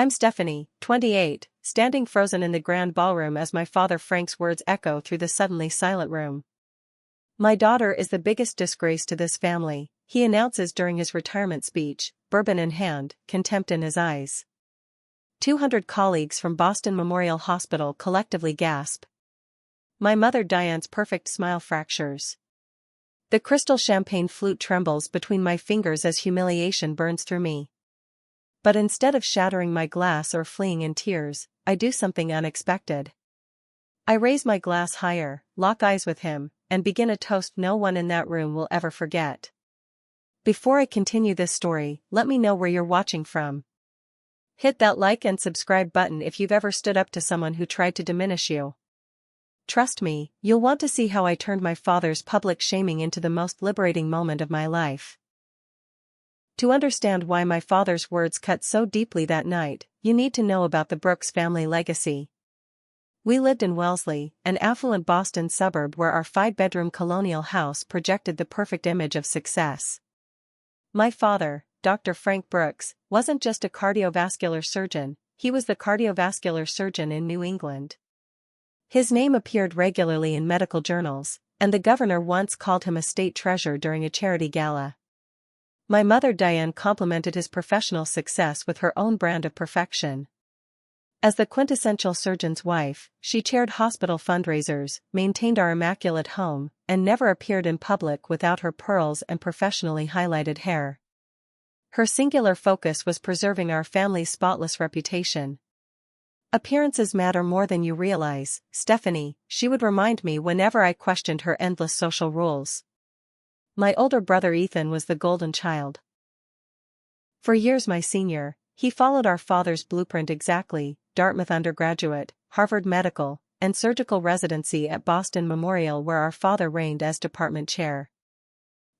I'm Stephanie, 28, standing frozen in the grand ballroom as my father Frank's words echo through the suddenly silent room. My daughter is the biggest disgrace to this family, he announces during his retirement speech, bourbon in hand, contempt in his eyes. 200 colleagues from Boston Memorial Hospital collectively gasp. My mother Diane's perfect smile fractures. The crystal champagne flute trembles between my fingers as humiliation burns through me. But instead of shattering my glass or fleeing in tears, I do something unexpected. I raise my glass higher, lock eyes with him, and begin a toast no one in that room will ever forget. Before I continue this story, let me know where you're watching from. Hit that like and subscribe button if you've ever stood up to someone who tried to diminish you. Trust me, you'll want to see how I turned my father's public shaming into the most liberating moment of my life. To understand why my father's words cut so deeply that night, you need to know about the Brooks family legacy. We lived in Wellesley, an affluent Boston suburb where our 5-bedroom colonial house projected the perfect image of success. My father, Dr. Frank Brooks, wasn't just a cardiovascular surgeon, he was the cardiovascular surgeon in New England. His name appeared regularly in medical journals, and the governor once called him a state treasure during a charity gala. My mother Diane complimented his professional success with her own brand of perfection. As the quintessential surgeon's wife, she chaired hospital fundraisers, maintained our immaculate home, and never appeared in public without her pearls and professionally highlighted hair. Her singular focus was preserving our family's spotless reputation. Appearances matter more than you realize, Stephanie, she would remind me whenever I questioned her endless social rules. My older brother Ethan was the golden child. For years my senior, he followed our father's blueprint exactly: Dartmouth undergraduate, Harvard medical, and surgical residency at Boston Memorial where our father reigned as department chair.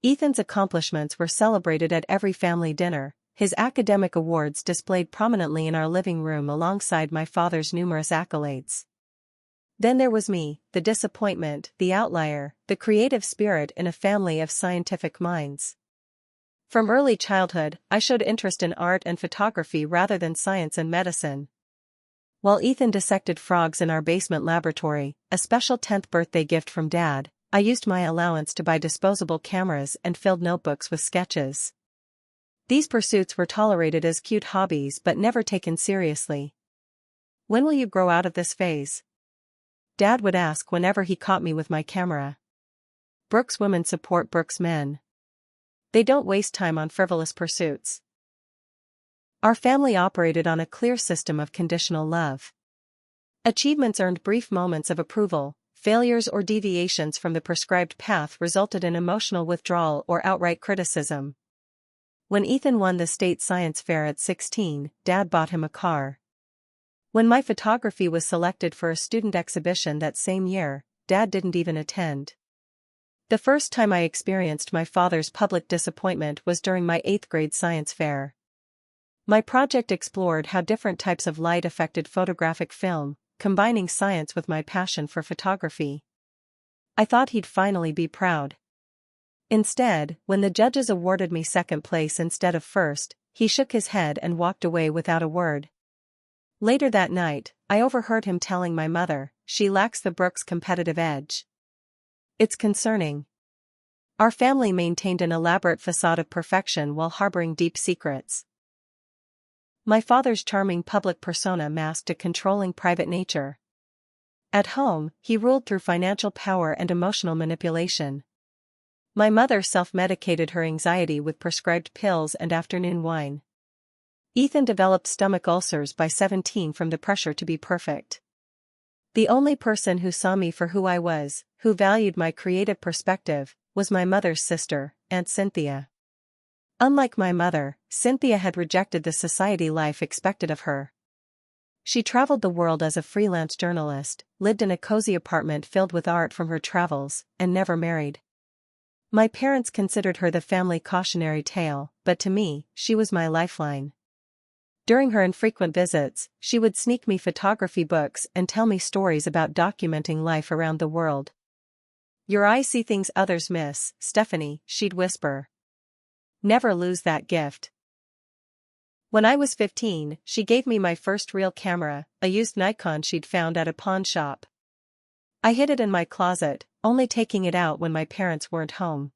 Ethan's accomplishments were celebrated at every family dinner, his academic awards displayed prominently in our living room alongside my father's numerous accolades. Then there was me, the disappointment, the outlier, the creative spirit in a family of scientific minds. From early childhood, I showed interest in art and photography rather than science and medicine. While Ethan dissected frogs in our basement laboratory, a special 10th birthday gift from Dad, I used my allowance to buy disposable cameras and filled notebooks with sketches. These pursuits were tolerated as cute hobbies but never taken seriously. When will you grow out of this phase? Dad would ask whenever he caught me with my camera. Brooks women support Brooks men. They don't waste time on frivolous pursuits. Our family operated on a clear system of conditional love. Achievements earned brief moments of approval, failures or deviations from the prescribed path resulted in emotional withdrawal or outright criticism. When Ethan won the state science fair at 16, Dad bought him a car. When my photography was selected for a student exhibition that same year, Dad didn't even attend. The first time I experienced my father's public disappointment was during my 8th grade science fair. My project explored how different types of light affected photographic film, combining science with my passion for photography. I thought he'd finally be proud. Instead, when the judges awarded me second place instead of first, he shook his head and walked away without a word. Later that night, I overheard him telling my mother, "She lacks the Brooks competitive edge." It's concerning. Our family maintained an elaborate facade of perfection while harboring deep secrets. My father's charming public persona masked a controlling private nature. At home, he ruled through financial power and emotional manipulation. My mother self-medicated her anxiety with prescribed pills and afternoon wine. Ethan developed stomach ulcers by 17 from the pressure to be perfect. The only person who saw me for who I was, who valued my creative perspective, was my mother's sister, Aunt Cynthia. Unlike my mother, Cynthia had rejected the society life expected of her. She traveled the world as a freelance journalist, lived in a cozy apartment filled with art from her travels, and never married. My parents considered her the family cautionary tale, but to me, she was my lifeline. During her infrequent visits, she would sneak me photography books and tell me stories about documenting life around the world. "Your eyes see things others miss, Stephanie," she'd whisper. "Never lose that gift." When I was 15, she gave me my first real camera, a used Nikon she'd found at a pawn shop. I hid it in my closet, only taking it out when my parents weren't home.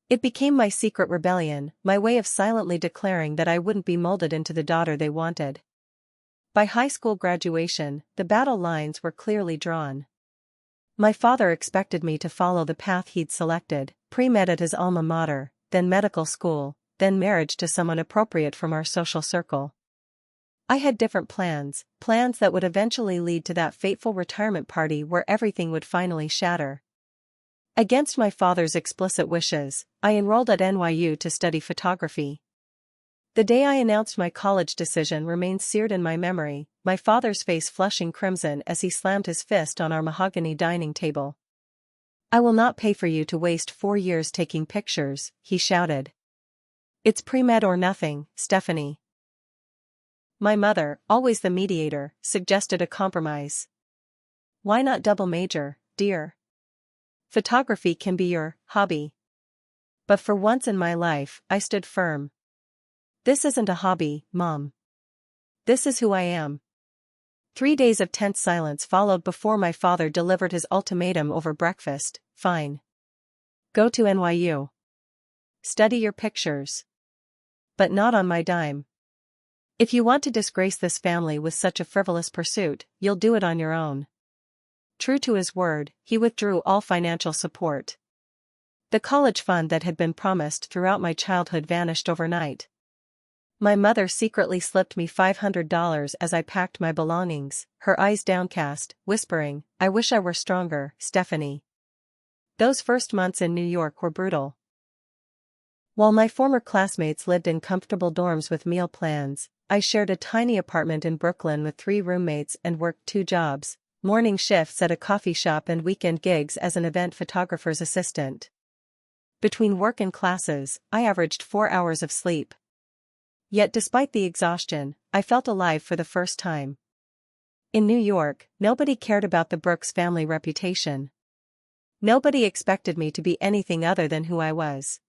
It became my secret rebellion, my way of silently declaring that I wouldn't be molded into the daughter they wanted. By high school graduation, the battle lines were clearly drawn. My father expected me to follow the path he'd selected, pre-med at his alma mater, then medical school, then marriage to someone appropriate from our social circle. I had different plans that would eventually lead to that fateful retirement party where everything would finally shatter. Against my father's explicit wishes, I enrolled at NYU to study photography. The day I announced my college decision remains seared in my memory, my father's face flushing crimson as he slammed his fist on our mahogany dining table. "I will not pay for you to waste 4 years taking pictures," he shouted. "It's pre-med or nothing, Stephanie." My mother, always the mediator, suggested a compromise. "Why not double major, dear? Photography can be your hobby." But for once in my life, I stood firm. "This isn't a hobby, Mom. This is who I am." 3 days of tense silence followed before my father delivered his ultimatum over breakfast. "Fine. Go to NYU. Study your pictures. But not on my dime. If you want to disgrace this family with such a frivolous pursuit, you'll do it on your own." True to his word, he withdrew all financial support. The college fund that had been promised throughout my childhood vanished overnight. My mother secretly slipped me $500 as I packed my belongings, her eyes downcast, whispering, "I wish I were stronger, Stephanie." Those first months in New York were brutal. While my former classmates lived in comfortable dorms with meal plans, I shared a tiny apartment in Brooklyn with 3 roommates and worked 2 jobs, morning shifts at a coffee shop and weekend gigs as an event photographer's assistant. Between work and classes, I averaged 4 hours of sleep. Yet despite the exhaustion, I felt alive for the first time. In New York, nobody cared about the Brooks family reputation. Nobody expected me to be anything other than who I was.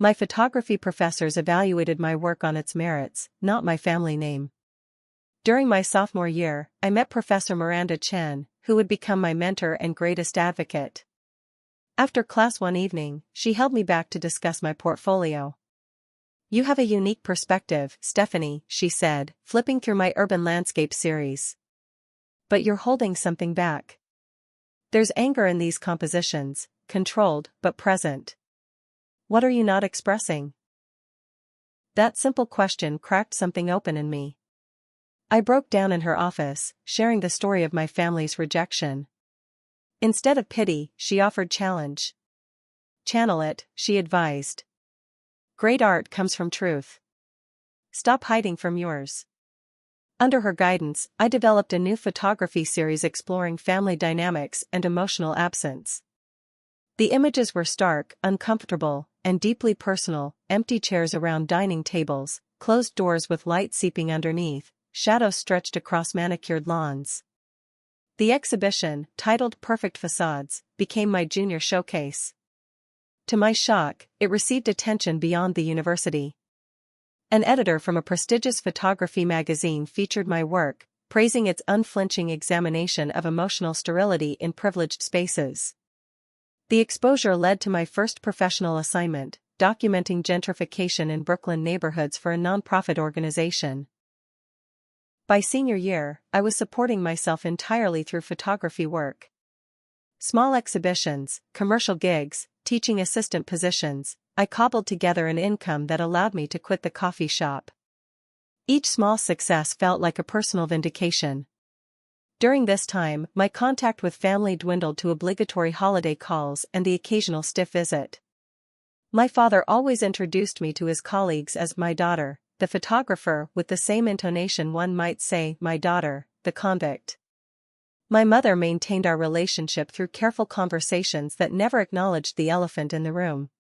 My photography professors evaluated my work on its merits, not my family name. During my sophomore year, I met Professor Miranda Chen, who would become my mentor and greatest advocate. After class one evening, she held me back to discuss my portfolio. "You have a unique perspective, Stephanie," she said, flipping through my urban landscape series. "But you're holding something back. There's anger in these compositions, controlled but present. What are you not expressing?" That simple question cracked something open in me. I broke down in her office, sharing the story of my family's rejection. Instead of pity, she offered challenge. "Channel it," she advised. "Great art comes from truth. Stop hiding from yours." Under her guidance, I developed a new photography series exploring family dynamics and emotional absence. The images were stark, uncomfortable, and deeply personal: empty chairs around dining tables, closed doors with light seeping underneath, shadows stretched across manicured lawns. The exhibition, titled Perfect Facades, became my junior showcase. To my shock, it received attention beyond the university. An editor from a prestigious photography magazine featured my work, praising its unflinching examination of emotional sterility in privileged spaces. The exposure led to my first professional assignment, documenting gentrification in Brooklyn neighborhoods for a nonprofit organization. By senior year, I was supporting myself entirely through photography work. Small exhibitions, commercial gigs, teaching assistant positions, I cobbled together an income that allowed me to quit the coffee shop. Each small success felt like a personal vindication. During this time, my contact with family dwindled to obligatory holiday calls and the occasional stiff visit. My father always introduced me to his colleagues as "my daughter," the photographer, with the same intonation one might say "my daughter, the convict." My mother maintained our relationship through careful conversations that never acknowledged the elephant in the room.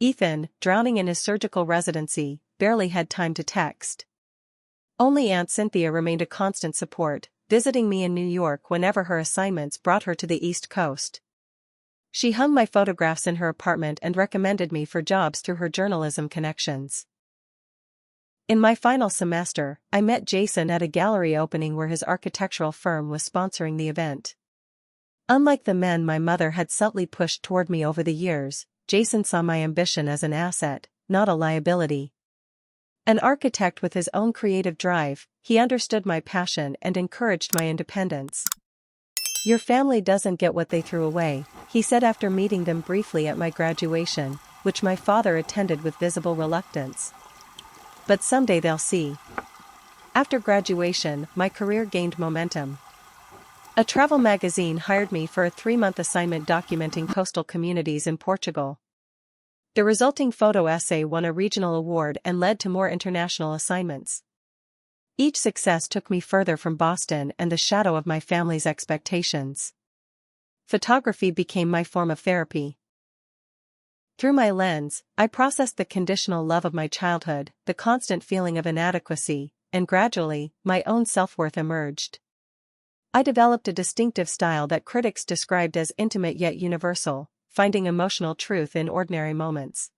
Ethan, drowning in his surgical residency, barely had time to text. Only Aunt Cynthia remained a constant support, visiting me in New York whenever her assignments brought her to the East Coast. She hung my photographs in her apartment and recommended me for jobs through her journalism connections. In my final semester, I met Jason at a gallery opening where his architectural firm was sponsoring the event. Unlike the men my mother had subtly pushed toward me over the years, Jason saw my ambition as an asset, not a liability. An architect with his own creative drive, he understood my passion and encouraged my independence. "Your family doesn't get what they threw away," he said after meeting them briefly at my graduation, which my father attended with visible reluctance. "But someday they'll see." After graduation, my career gained momentum. A travel magazine hired me for a 3-month assignment documenting coastal communities in Portugal. The resulting photo essay won a regional award and led to more international assignments. Each success took me further from Boston and the shadow of my family's expectations. Photography became my form of therapy. Through my lens, I processed the conditional love of my childhood, the constant feeling of inadequacy, and gradually, my own self-worth emerged. I developed a distinctive style that critics described as intimate yet universal, finding emotional truth in ordinary moments.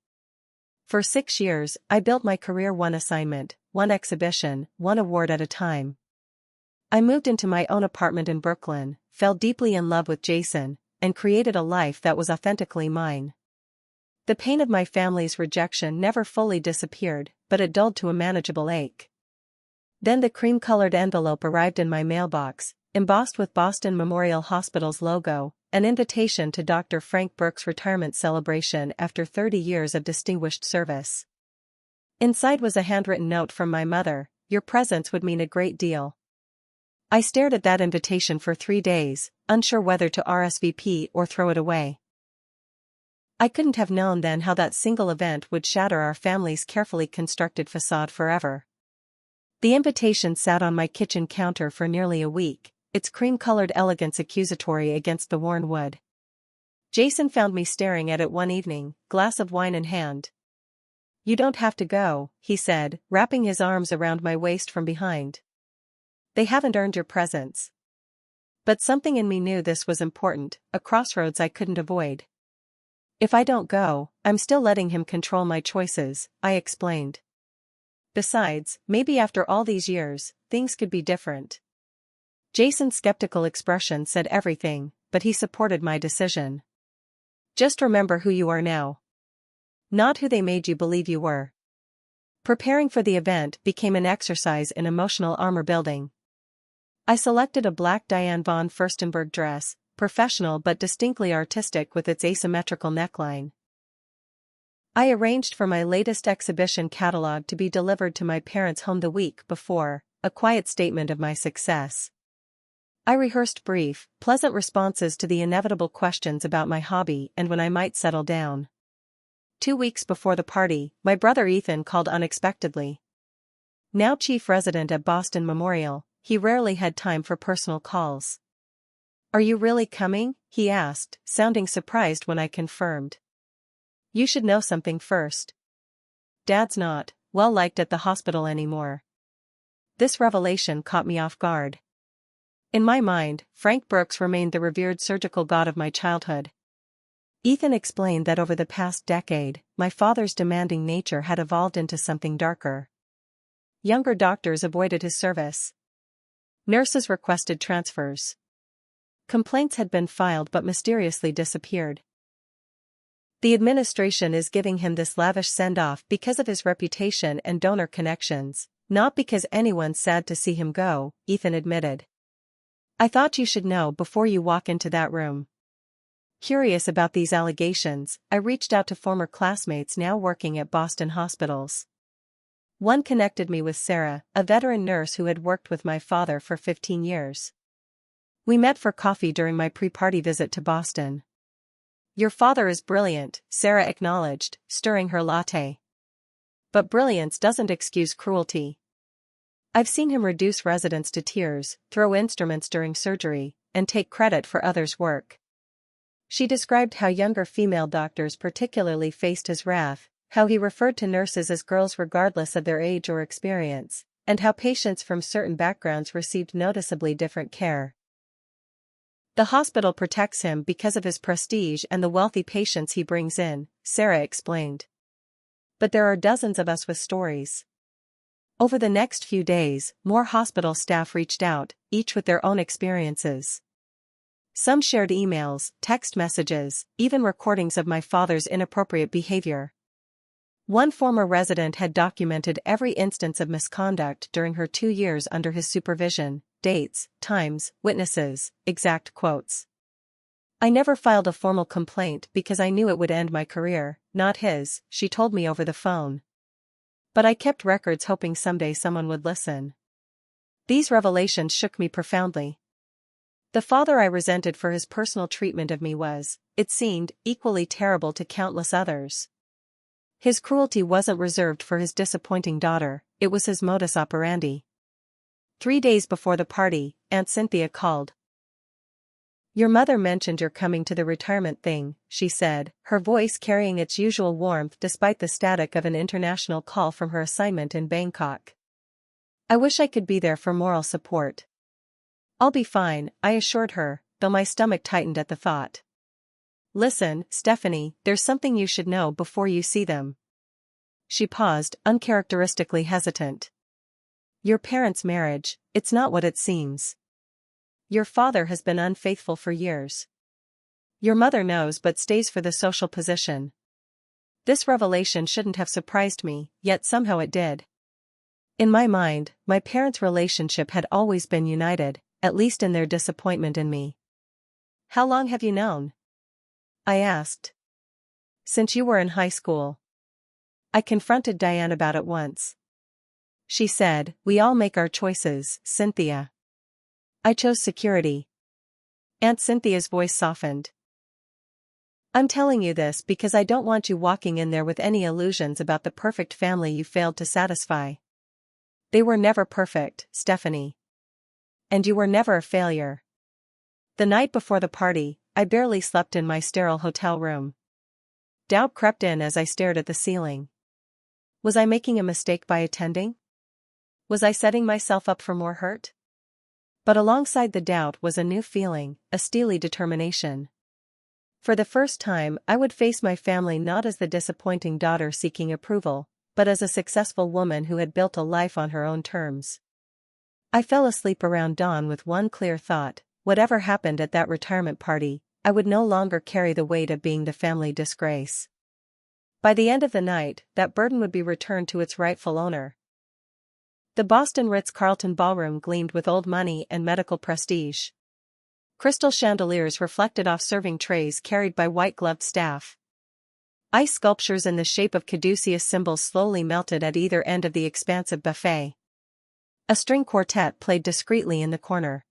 For 6 years, I built my career one assignment, one exhibition, one award at a time. I moved into my own apartment in Brooklyn, fell deeply in love with Jason, and created a life that was authentically mine. The pain of my family's rejection never fully disappeared, but it dulled to a manageable ache. Then the cream-colored envelope arrived in my mailbox, embossed with Boston Memorial Hospital's logo, an invitation to Dr. Frank Burke's retirement celebration after 30 years of distinguished service. Inside was a handwritten note from my mother: "Your presence would mean a great deal." I stared at that invitation for 3 days, unsure whether to RSVP or throw it away. I couldn't have known then how that single event would shatter our family's carefully constructed facade forever. The invitation sat on my kitchen counter for nearly a week, its cream-colored elegance accusatory against the worn wood. Jason found me staring at it one evening, glass of wine in hand. "You don't have to go," he said, wrapping his arms around my waist from behind. "They haven't earned your presence." But something in me knew this was important, a crossroads I couldn't avoid. "If I don't go, I'm still letting him control my choices," I explained. "Besides, maybe after all these years, things could be different." Jason's skeptical expression said everything, but he supported my decision. "Just remember who you are now. Not who they made you believe you were." Preparing for the event became an exercise in emotional armor building. I selected a black Diane von Furstenberg dress, professional but distinctly artistic with its asymmetrical neckline. I arranged for my latest exhibition catalog to be delivered to my parents' home the week before, a quiet statement of my success. I rehearsed brief, pleasant responses to the inevitable questions about my hobby and when I might settle down. 2 weeks before the party, my brother Ethan called unexpectedly. Now chief resident at Boston Memorial, he rarely had time for personal calls. "Are you really coming?" he asked, sounding surprised when I confirmed. "You should know something first. Dad's not well liked at the hospital anymore." This revelation caught me off guard. In my mind, Frank Burks remained the revered surgical god of my childhood. Ethan explained that over the past decade, my father's demanding nature had evolved into something darker. Younger doctors avoided his service. Nurses requested transfers. Complaints had been filed but mysteriously disappeared. "The administration is giving him this lavish send-off because of his reputation and donor connections, not because anyone's sad to see him go," Ethan admitted. "I thought you should know before you walk into that room." Curious about these allegations, I reached out to former classmates now working at Boston hospitals. One connected me with Sarah, a veteran nurse who had worked with my father for 15 years. We met for coffee during my pre-party visit to Boston. "Your father is brilliant," Sarah acknowledged, stirring her latte. "But brilliance doesn't excuse cruelty. I've seen him reduce residents to tears, throw instruments during surgery, and take credit for others' work." She described how younger female doctors particularly faced his wrath, how he referred to nurses as girls regardless of their age or experience, and how patients from certain backgrounds received noticeably different care. "The hospital protects him because of his prestige and the wealthy patients he brings in," Sarah explained. "But there are dozens of us with stories. Over the next few days, more hospital staff reached out, each with their own experiences. Some shared emails, text messages, even recordings of my father's inappropriate behavior. One former resident had documented every instance of misconduct during her 2 years under his supervision, dates, times, witnesses, exact quotes. I never filed a formal complaint because I knew it would end my career, not his, she told me over the phone. But I kept records hoping someday someone would listen. These revelations shook me profoundly. The father I resented for his personal treatment of me was, it seemed, equally terrible to countless others. His cruelty wasn't reserved for his disappointing daughter, it was his modus operandi. 3 days before the party, Aunt Cynthia called. "Your mother mentioned you're coming to the retirement thing," she said, her voice carrying its usual warmth despite the static of an international call from her assignment in Bangkok. "I wish I could be there for moral support." "I'll be fine," I assured her, though my stomach tightened at the thought. "Listen, Stephanie, there's something you should know before you see them." She paused, uncharacteristically hesitant. "Your parents' marriage, it's not what it seems. Your father has been unfaithful for years. Your mother knows but stays for the social position." This revelation shouldn't have surprised me, yet somehow it did. In my mind, my parents' relationship had always been united, at least in their disappointment in me. "How long have you known?" I asked. "Since you were in high school." I confronted Diane about it once. She said, "We all make our choices, Cynthia." I chose security. Aunt Cynthia's voice softened. "I'm telling you this because I don't want you walking in there with any illusions about the perfect family you failed to satisfy. They were never perfect, Stephanie. And you were never a failure." The night before the party, I barely slept in my sterile hotel room. Doubt crept in as I stared at the ceiling. Was I making a mistake by attending? Was I setting myself up for more hurt? But alongside the doubt was a new feeling, a steely determination. For the first time, I would face my family not as the disappointing daughter seeking approval, but as a successful woman who had built a life on her own terms. I fell asleep around dawn with one clear thought: whatever happened at that retirement party, I would no longer carry the weight of being the family disgrace. By the end of the night, that burden would be returned to its rightful owner. The Boston Ritz-Carlton ballroom gleamed with old money and medical prestige. Crystal chandeliers reflected off serving trays carried by white-gloved staff. Ice sculptures in the shape of caduceus symbols slowly melted at either end of the expansive buffet. A string quartet played discreetly in the corner.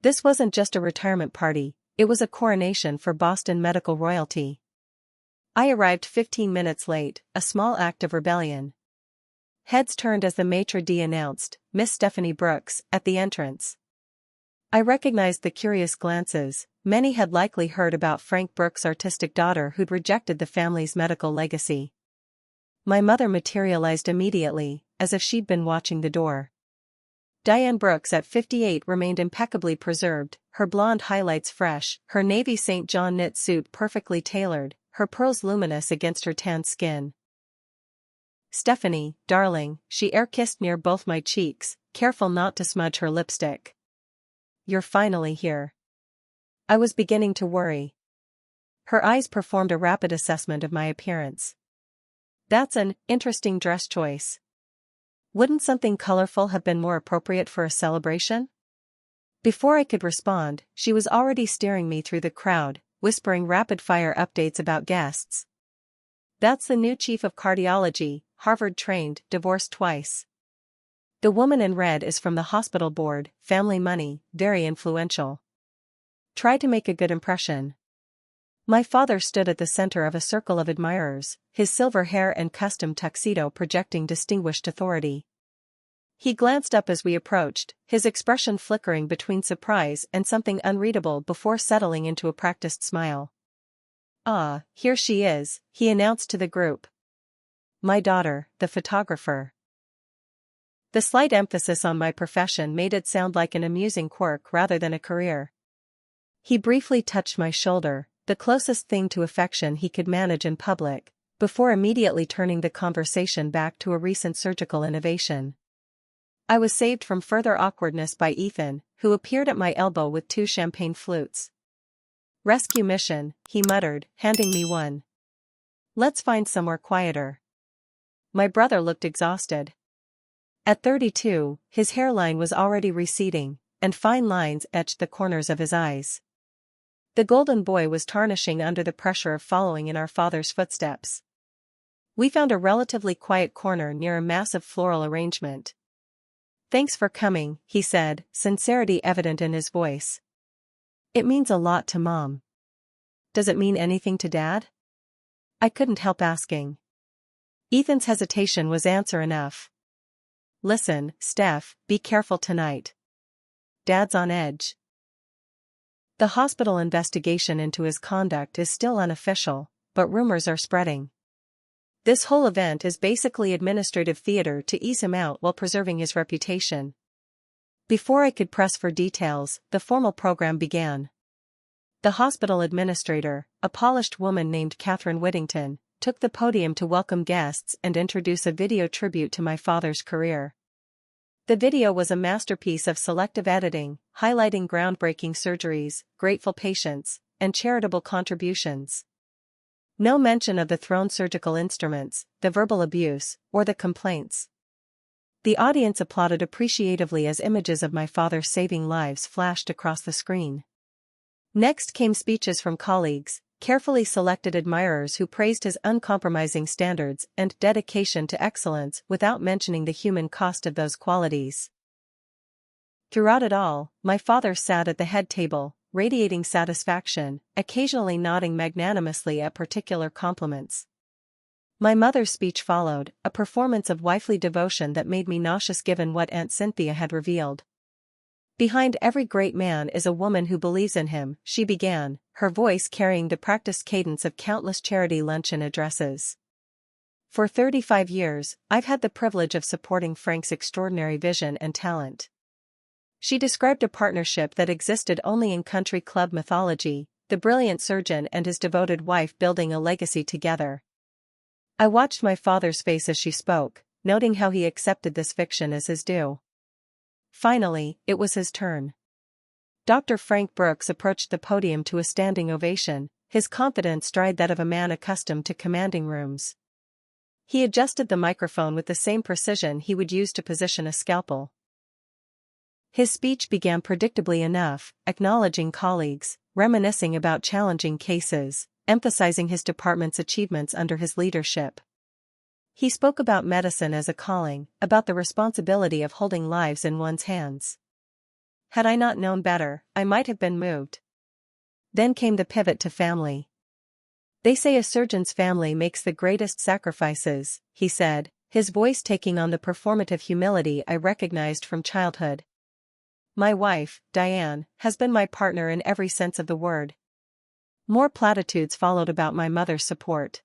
This wasn't just a retirement party, it was a coronation for Boston medical royalty. I arrived 15 minutes late, a small act of rebellion. Heads turned as the maitre d' announced, "Miss Stephanie Brooks," at the entrance. I recognized the curious glances. Many had likely heard about Frank Brooks' artistic daughter who'd rejected the family's medical legacy. My mother materialized immediately, as if she'd been watching the door. Diane Brooks at 58 remained impeccably preserved, her blonde highlights fresh, her navy St. John knit suit perfectly tailored, her pearls luminous against her tanned skin. "Stephanie, darling," she air-kissed near both my cheeks, careful not to smudge her lipstick. "You're finally here." I was beginning to worry. Her eyes performed a rapid assessment of my appearance. "That's an interesting dress choice. Wouldn't something colorful have been more appropriate for a celebration?" Before I could respond, she was already steering me through the crowd, whispering rapid-fire updates about guests. "That's the new chief of cardiology, Harvard-trained, divorced twice. The woman in red is from the hospital board, family money, very influential. Try to make a good impression." My father stood at the center of a circle of admirers, his silver hair and custom tuxedo projecting distinguished authority. He glanced up as we approached, his expression flickering between surprise and something unreadable before settling into a practiced smile. "Ah, here she is," he announced to the group. "My daughter, the photographer." The slight emphasis on my profession made it sound like an amusing quirk rather than a career. He briefly touched my shoulder, the closest thing to affection he could manage in public, before immediately turning the conversation back to a recent surgical innovation. I was saved from further awkwardness by Ethan, who appeared at my elbow with 2 champagne flutes. "Rescue mission," he muttered, handing me one. "Let's find somewhere quieter." My brother looked exhausted. At 32, his hairline was already receding, and fine lines etched the corners of his eyes. The golden boy was tarnishing under the pressure of following in our father's footsteps. We found a relatively quiet corner near a massive floral arrangement. "Thanks for coming," he said, sincerity evident in his voice. "It means a lot to Mom." "Does it mean anything to Dad?" I couldn't help asking. Ethan's hesitation was answer enough. "Listen, Steph, be careful tonight. Dad's on edge." The hospital investigation into his conduct is still unofficial, but rumors are spreading. This whole event is basically administrative theater to ease him out while preserving his reputation. Before I could press for details, the formal program began. The hospital administrator, a polished woman named Catherine Whittington, took the podium to welcome guests and introduce a video tribute to my father's career. The video was a masterpiece of selective editing, highlighting groundbreaking surgeries, grateful patients, and charitable contributions. No mention of the thrown surgical instruments, the verbal abuse, or the complaints. The audience applauded appreciatively as images of my father saving lives flashed across the screen. Next came speeches from colleagues, carefully selected admirers who praised his uncompromising standards and dedication to excellence without mentioning the human cost of those qualities. Throughout it all, my father sat at the head table, radiating satisfaction, occasionally nodding magnanimously at particular compliments. My mother's speech followed, a performance of wifely devotion that made me nauseous given what Aunt Cynthia had revealed. "Behind every great man is a woman who believes in him," she began, her voice carrying the practiced cadence of countless charity luncheon addresses. "For 35 years, I've had the privilege of supporting Frank's extraordinary vision and talent." She described a partnership that existed only in country club mythology, the brilliant surgeon and his devoted wife building a legacy together. I watched my father's face as she spoke, noting how he accepted this fiction as his due. Finally, it was his turn. Dr. Frank Brooks approached the podium to a standing ovation, his confident stride that of a man accustomed to commanding rooms. He adjusted the microphone with the same precision he would use to position a scalpel. His speech began predictably enough, acknowledging colleagues, reminiscing about challenging cases, emphasizing his department's achievements under his leadership. He spoke about medicine as a calling, about the responsibility of holding lives in one's hands. Had I not known better, I might have been moved. Then came the pivot to family. "They say a surgeon's family makes the greatest sacrifices," he said, his voice taking on the performative humility I recognized from childhood. "My wife, Diane, has been my partner in every sense of the word." More platitudes followed about my mother's support.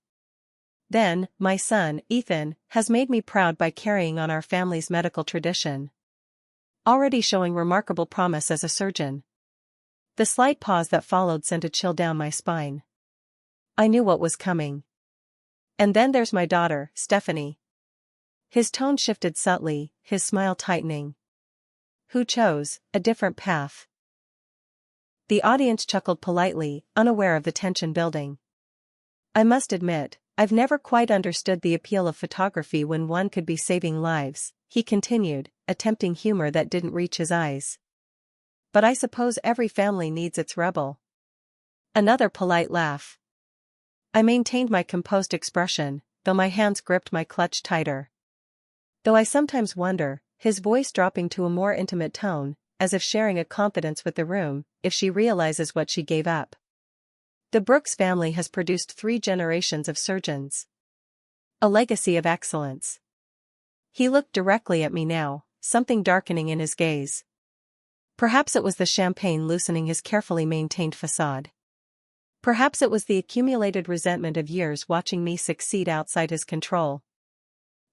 "Then, my son, Ethan, has made me proud by carrying on our family's medical tradition. Already showing remarkable promise as a surgeon." The slight pause that followed sent a chill down my spine. I knew what was coming. "And then there's my daughter, Stephanie." His tone shifted subtly, his smile tightening. "Who chose a different path." The audience chuckled politely, unaware of the tension building. "I must admit, I've never quite understood the appeal of photography when one could be saving lives," he continued, attempting humor that didn't reach his eyes. "But I suppose every family needs its rebel." Another polite laugh. I maintained my composed expression, though my hands gripped my clutch tighter. "Though I sometimes wonder," his voice dropping to a more intimate tone, as if sharing a confidence with the room, "if she realizes what she gave up. The Brooks family has produced 3 generations of surgeons. A legacy of excellence." He looked directly at me now, something darkening in his gaze. Perhaps it was the champagne loosening his carefully maintained facade. Perhaps it was the accumulated resentment of years watching me succeed outside his control.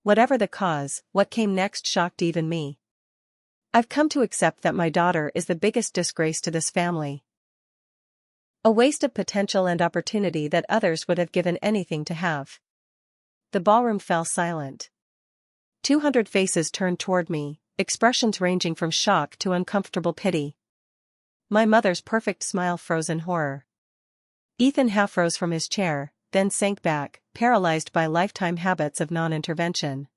Whatever the cause, what came next shocked even me. "I've come to accept that my daughter is the biggest disgrace to this family. A waste of potential and opportunity that others would have given anything to have." The ballroom fell silent. 200 faces turned toward me, expressions ranging from shock to uncomfortable pity. My mother's perfect smile froze in horror. Ethan half rose from his chair, then sank back, paralyzed by lifetime habits of non-intervention.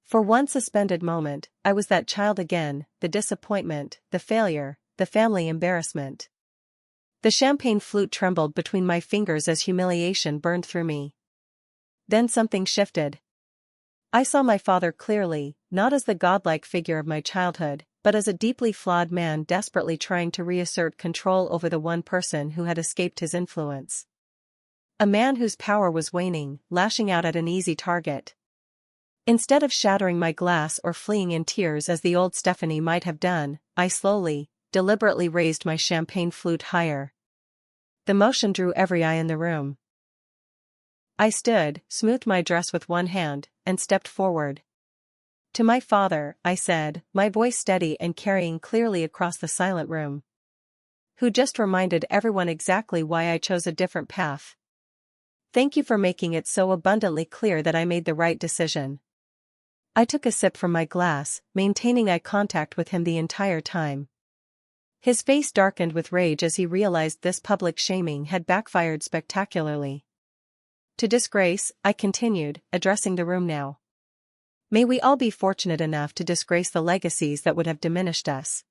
For one suspended moment, I was that child again, the disappointment, the failure, the family embarrassment. The champagne flute trembled between my fingers as humiliation burned through me. Then something shifted. I saw my father clearly, not as the godlike figure of my childhood, but as a deeply flawed man desperately trying to reassert control over the one person who had escaped his influence. A man whose power was waning, lashing out at an easy target. Instead of shattering my glass or fleeing in tears as the old Stephanie might have done, I slowly, deliberately raised my champagne flute higher. The motion drew every eye in the room. I stood, smoothed my dress with one hand, and stepped forward. To my father, I said, my voice steady and carrying clearly across the silent room. Who just reminded everyone exactly why I chose a different path. Thank you for making it so abundantly clear that I made the right decision. I took a sip from my glass, maintaining eye contact with him the entire time. His face darkened with rage as he realized this public shaming had backfired spectacularly. To disgrace, I continued, addressing the room now. May we all be fortunate enough to disgrace the legacies that would have diminished us.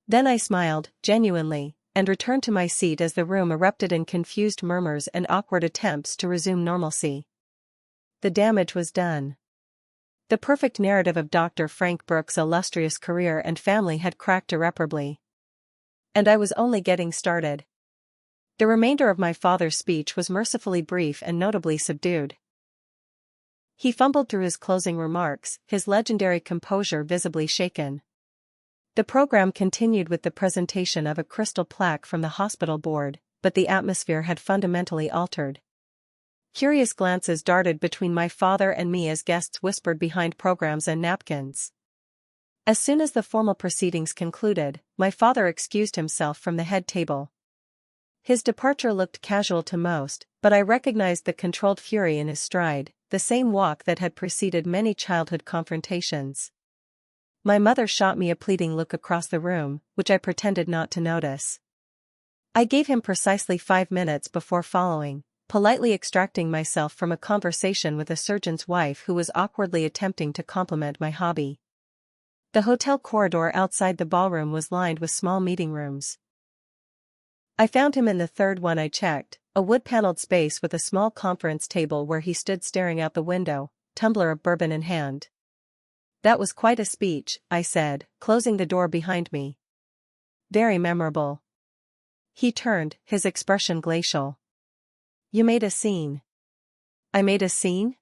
Then I smiled, genuinely, and returned to my seat as the room erupted in confused murmurs and awkward attempts to resume normalcy. The damage was done. The perfect narrative of Dr. Frank Brooks' illustrious career and family had cracked irreparably. And I was only getting started. The remainder of my father's speech was mercifully brief and notably subdued. He fumbled through his closing remarks, his legendary composure visibly shaken. The program continued with the presentation of a crystal plaque from the hospital board, but the atmosphere had fundamentally altered. Curious glances darted between my father and me as guests whispered behind programs and napkins. As soon as the formal proceedings concluded, my father excused himself from the head table. His departure looked casual to most, but I recognized the controlled fury in his stride, the same walk that had preceded many childhood confrontations. My mother shot me a pleading look across the room, which I pretended not to notice. I gave him precisely 5 minutes before following, politely extracting myself from a conversation with a surgeon's wife who was awkwardly attempting to compliment my hobby. The hotel corridor outside the ballroom was lined with small meeting rooms. I found him in the third one I checked, a wood-paneled space with a small conference table where he stood staring out the window, tumbler of bourbon in hand. That was quite a speech, I said, closing the door behind me. Very memorable. He turned, his expression glacial. You made a scene. I made a scene?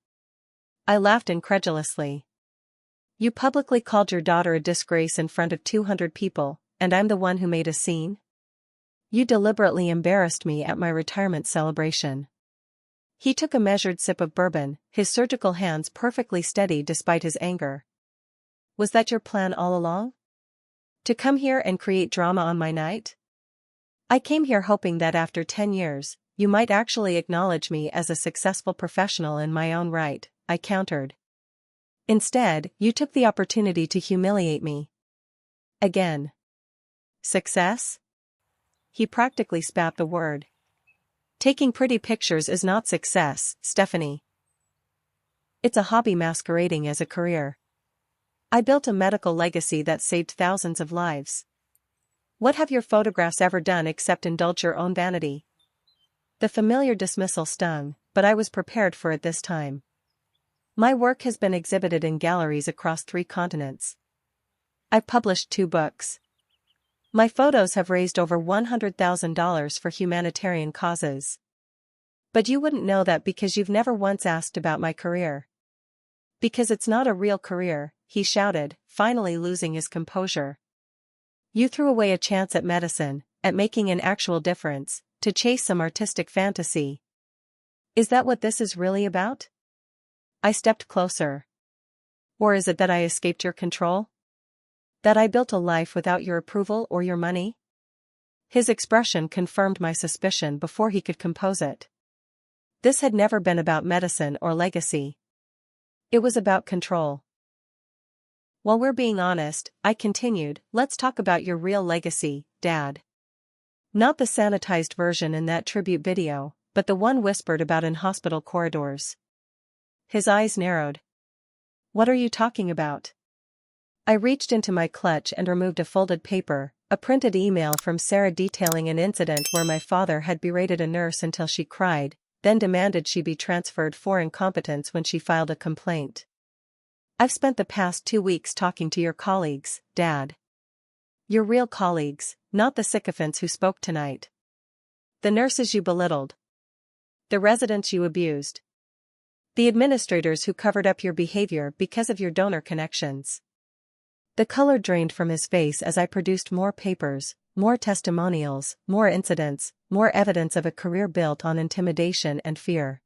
I laughed incredulously. You publicly called your daughter a disgrace in front of 200 people, and I'm the one who made a scene? You deliberately embarrassed me at my retirement celebration. He took a measured sip of bourbon, his surgical hands perfectly steady despite his anger. Was that your plan all along? To come here and create drama on my night? I came here hoping that after 10 years, you might actually acknowledge me as a successful professional in my own right, I countered. Instead, you took the opportunity to humiliate me. Again. Success? He practically spat the word. Taking pretty pictures is not success, Stephanie. It's a hobby masquerading as a career. I built a medical legacy that saved thousands of lives. What have your photographs ever done except indulge your own vanity? The familiar dismissal stung, but I was prepared for it this time. My work has been exhibited in galleries across 3 continents. I've published 2 books. My photos have raised over $100,000 for humanitarian causes. But you wouldn't know that because you've never once asked about my career. Because it's not a real career, he shouted, finally losing his composure. You threw away a chance at medicine, at making an actual difference, to chase some artistic fantasy. Is that what this is really about? I stepped closer. Or is it that I escaped your control? That I built a life without your approval or your money? His expression confirmed my suspicion before he could compose it. This had never been about medicine or legacy. It was about control. While we're being honest, I continued, let's talk about your real legacy, Dad. Not the sanitized version in that tribute video, but the one whispered about in hospital corridors. His eyes narrowed. What are you talking about? I reached into my clutch and removed a folded paper, a printed email from Sarah detailing an incident where my father had berated a nurse until she cried, then demanded she be transferred for incompetence when she filed a complaint. I've spent the past 2 weeks talking to your colleagues, Dad. Your real colleagues, not the sycophants who spoke tonight. The nurses you belittled. The residents you abused. The administrators who covered up your behavior because of your donor connections. The color drained from his face as I produced more papers, more testimonials, more incidents, more evidence of a career built on intimidation and fear.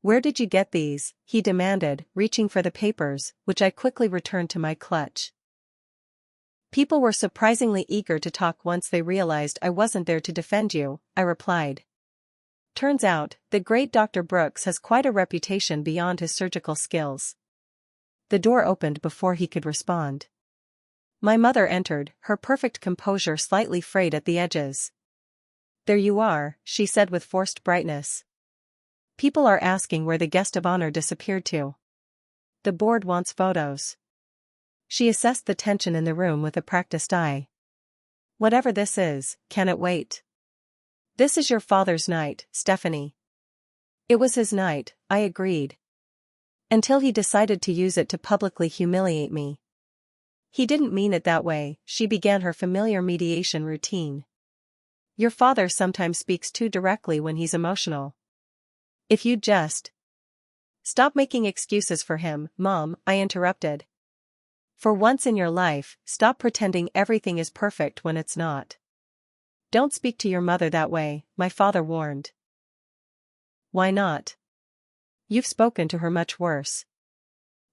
Where did you get these? He demanded, reaching for the papers, which I quickly returned to my clutch. People were surprisingly eager to talk once they realized I wasn't there to defend you, I replied. Turns out, the great Dr. Brooks has quite a reputation beyond his surgical skills. The door opened before he could respond. My mother entered, her perfect composure slightly frayed at the edges. There you are, she said with forced brightness. People are asking where the guest of honor disappeared to. The board wants photos. She assessed the tension in the room with a practiced eye. Whatever this is, can it wait? This is your father's night, Stephanie. It was his night, I agreed. Until he decided to use it to publicly humiliate me. He didn't mean it that way, she began her familiar mediation routine. Your father sometimes speaks too directly when he's emotional. If you'd just stop making excuses for him, Mom, I interrupted. For once in your life, stop pretending everything is perfect when it's not. Don't speak to your mother that way, my father warned. Why not? You've spoken to her much worse.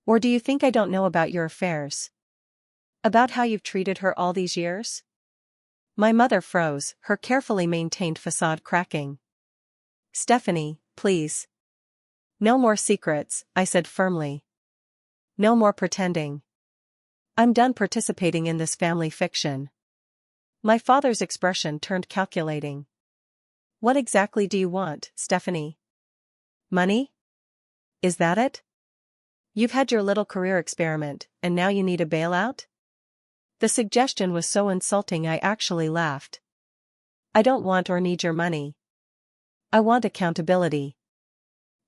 Or do you think I don't know about your affairs? About how you've treated her all these years? My mother froze, her carefully maintained facade cracking. Stephanie, please. No more secrets, I said firmly. No more pretending. I'm done participating in this family fiction. My father's expression turned calculating. What exactly do you want, Stephanie? Money? Is that it? You've had your little career experiment, and now you need a bailout? The suggestion was so insulting I actually laughed. I don't want or need your money. I want accountability.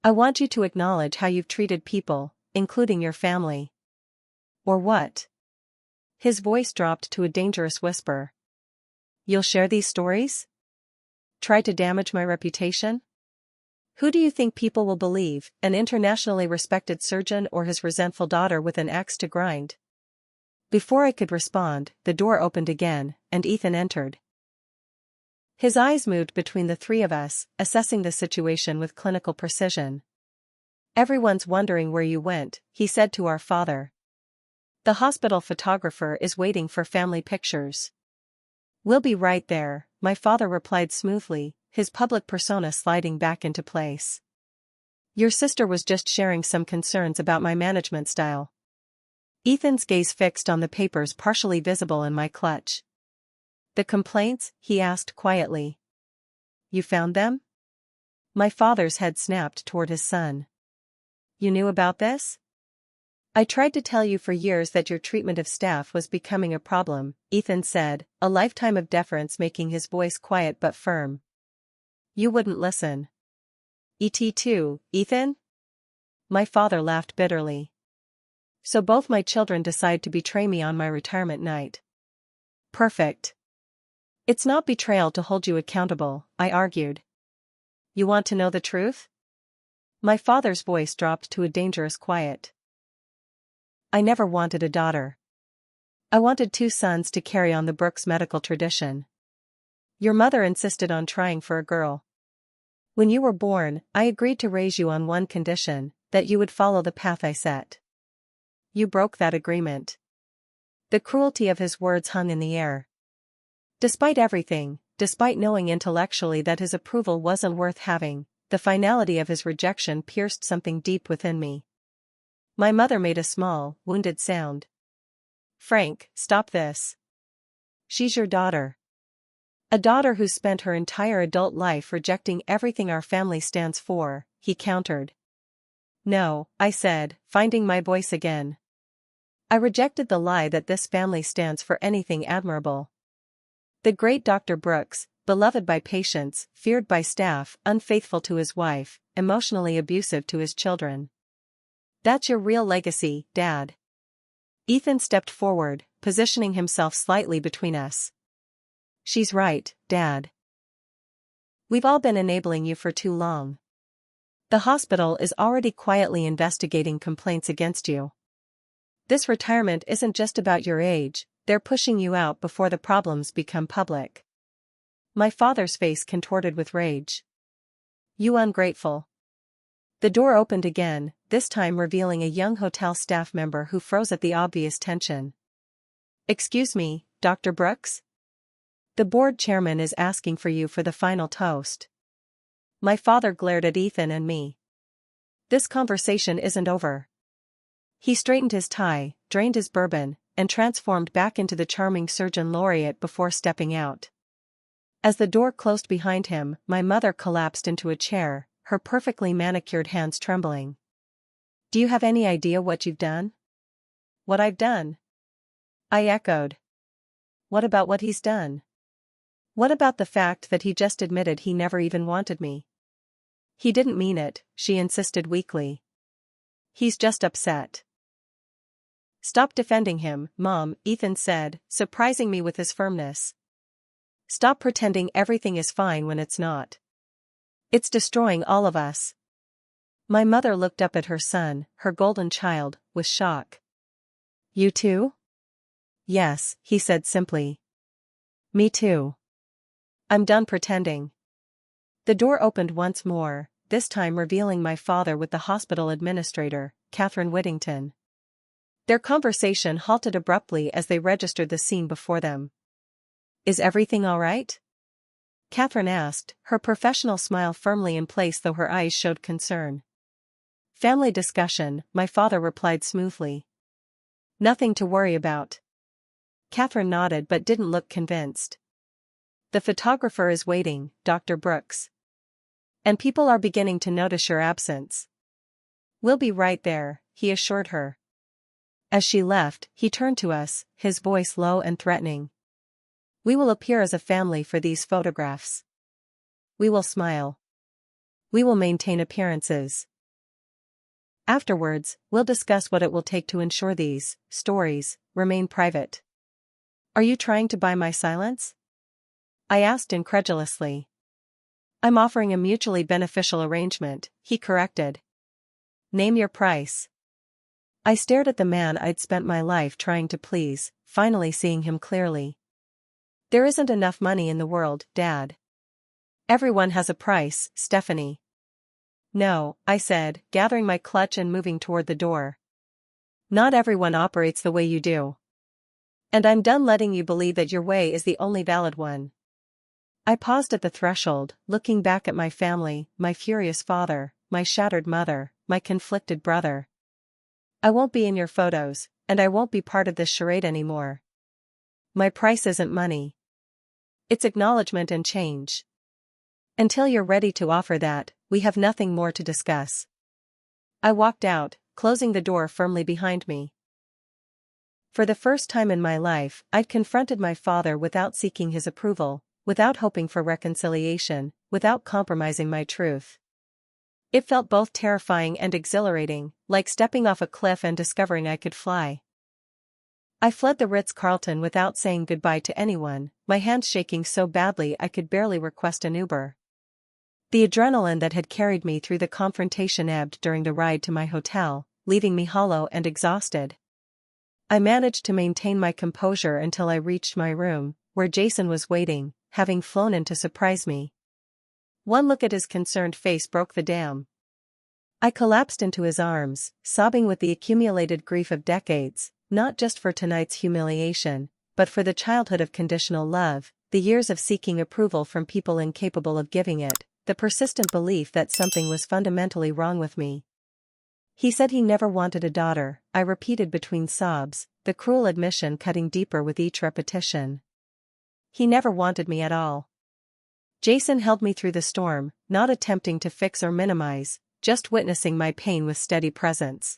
I want you to acknowledge how you've treated people, including your family. Or what? His voice dropped to a dangerous whisper. You'll share these stories? Try to damage my reputation? Who do you think people will believe, an internationally respected surgeon or his resentful daughter with an axe to grind? Before I could respond, the door opened again, and Ethan entered. His eyes moved between the three of us, assessing the situation with clinical precision. Everyone's wondering where you went, he said to our father. The hospital photographer is waiting for family pictures. We'll be right there, my father replied smoothly, his public persona sliding back into place. Your sister was just sharing some concerns about my management style. Ethan's gaze fixed on the papers partially visible in my clutch. The complaints? He asked quietly. You found them? My father's head snapped toward his son. You knew about this? I tried to tell you for years that your treatment of staff was becoming a problem, Ethan said, a lifetime of deference making his voice quiet but firm. You wouldn't listen. Et2, Ethan? My father laughed bitterly. So both my children decide to betray me on my retirement night. Perfect. It's not betrayal to hold you accountable, I argued. You want to know the truth? My father's voice dropped to a dangerous quiet. I never wanted a daughter. I wanted 2 sons to carry on the Brooks medical tradition. Your mother insisted on trying for a girl. When you were born, I agreed to raise you on one condition, that you would follow the path I set. You broke that agreement. The cruelty of his words hung in the air. Despite everything, despite knowing intellectually that his approval wasn't worth having, the finality of his rejection pierced something deep within me. My mother made a small, wounded sound. "Frank, stop this. She's your daughter. A daughter who's spent her entire adult life rejecting everything our family stands for," he countered. "No," I said, finding my voice again. "I rejected the lie that this family stands for anything admirable. The great Dr. Brooks, beloved by patients, feared by staff, unfaithful to his wife, emotionally abusive to his children. That's your real legacy, Dad." Ethan stepped forward, positioning himself slightly between us. "She's right, Dad. We've all been enabling you for too long. The hospital is already quietly investigating complaints against you. This retirement isn't just about your age, they're pushing you out before the problems become public." My father's face contorted with rage. "You ungrateful." The door opened again, this time revealing a young hotel staff member who froze at the obvious tension. "Excuse me, Dr. Brooks? The board chairman is asking for you for the final toast." My father glared at Ethan and me. "This conversation isn't over." He straightened his tie, drained his bourbon, and transformed back into the charming surgeon laureate before stepping out. As the door closed behind him, my mother collapsed into a chair, her perfectly manicured hands trembling. "Do you have any idea what you've done?" "What I've done?" I echoed. "What about what he's done? What about the fact that he just admitted he never even wanted me?" "He didn't mean it," she insisted weakly. "He's just upset." "Stop defending him, Mom," Ethan said, surprising me with his firmness. "Stop pretending everything is fine when it's not. It's destroying all of us." My mother looked up at her son, her golden child, with shock. "You too?" "Yes," he said simply. "Me too. I'm done pretending." The door opened once more, this time revealing my father with the hospital administrator, Catherine Whittington. Their conversation halted abruptly as they registered the scene before them. "Is everything all right?" Catherine asked, her professional smile firmly in place though her eyes showed concern. "Family discussion," my father replied smoothly. "Nothing to worry about." Catherine nodded but didn't look convinced. "The photographer is waiting, Dr. Brooks. And people are beginning to notice your absence." "We'll be right there," he assured her. As she left, he turned to us, his voice low and threatening. "We will appear as a family for these photographs. We will smile. We will maintain appearances. Afterwards, we'll discuss what it will take to ensure these stories remain private." "Are you trying to buy my silence?" I asked incredulously. "I'm offering a mutually beneficial arrangement," he corrected. "Name your price." I stared at the man I'd spent my life trying to please, finally seeing him clearly. "There isn't enough money in the world, Dad. Everyone has a price, Stephanie." "No," I said, gathering my clutch and moving toward the door. "Not everyone operates the way you do. And I'm done letting you believe that your way is the only valid one." I paused at the threshold, looking back at my family, my furious father, my shattered mother, my conflicted brother. "I won't be in your photos, and I won't be part of this charade anymore. My price isn't money. It's acknowledgement and change. Until you're ready to offer that, we have nothing more to discuss." I walked out, closing the door firmly behind me. For the first time in my life, I'd confronted my father without seeking his approval, without hoping for reconciliation, without compromising my truth. It felt both terrifying and exhilarating, like stepping off a cliff and discovering I could fly. I fled the Ritz-Carlton without saying goodbye to anyone, my hands shaking so badly I could barely request an Uber. The adrenaline that had carried me through the confrontation ebbed during the ride to my hotel, leaving me hollow and exhausted. I managed to maintain my composure until I reached my room, where Jason was waiting, having flown in to surprise me. One look at his concerned face broke the dam. I collapsed into his arms, sobbing with the accumulated grief of decades, not just for tonight's humiliation, but for the childhood of conditional love, the years of seeking approval from people incapable of giving it, the persistent belief that something was fundamentally wrong with me. He said he never wanted a daughter, I repeated between sobs, the cruel admission cutting deeper with each repetition. He never wanted me at all. Jason held me through the storm, not attempting to fix or minimize, just witnessing my pain with steady presence.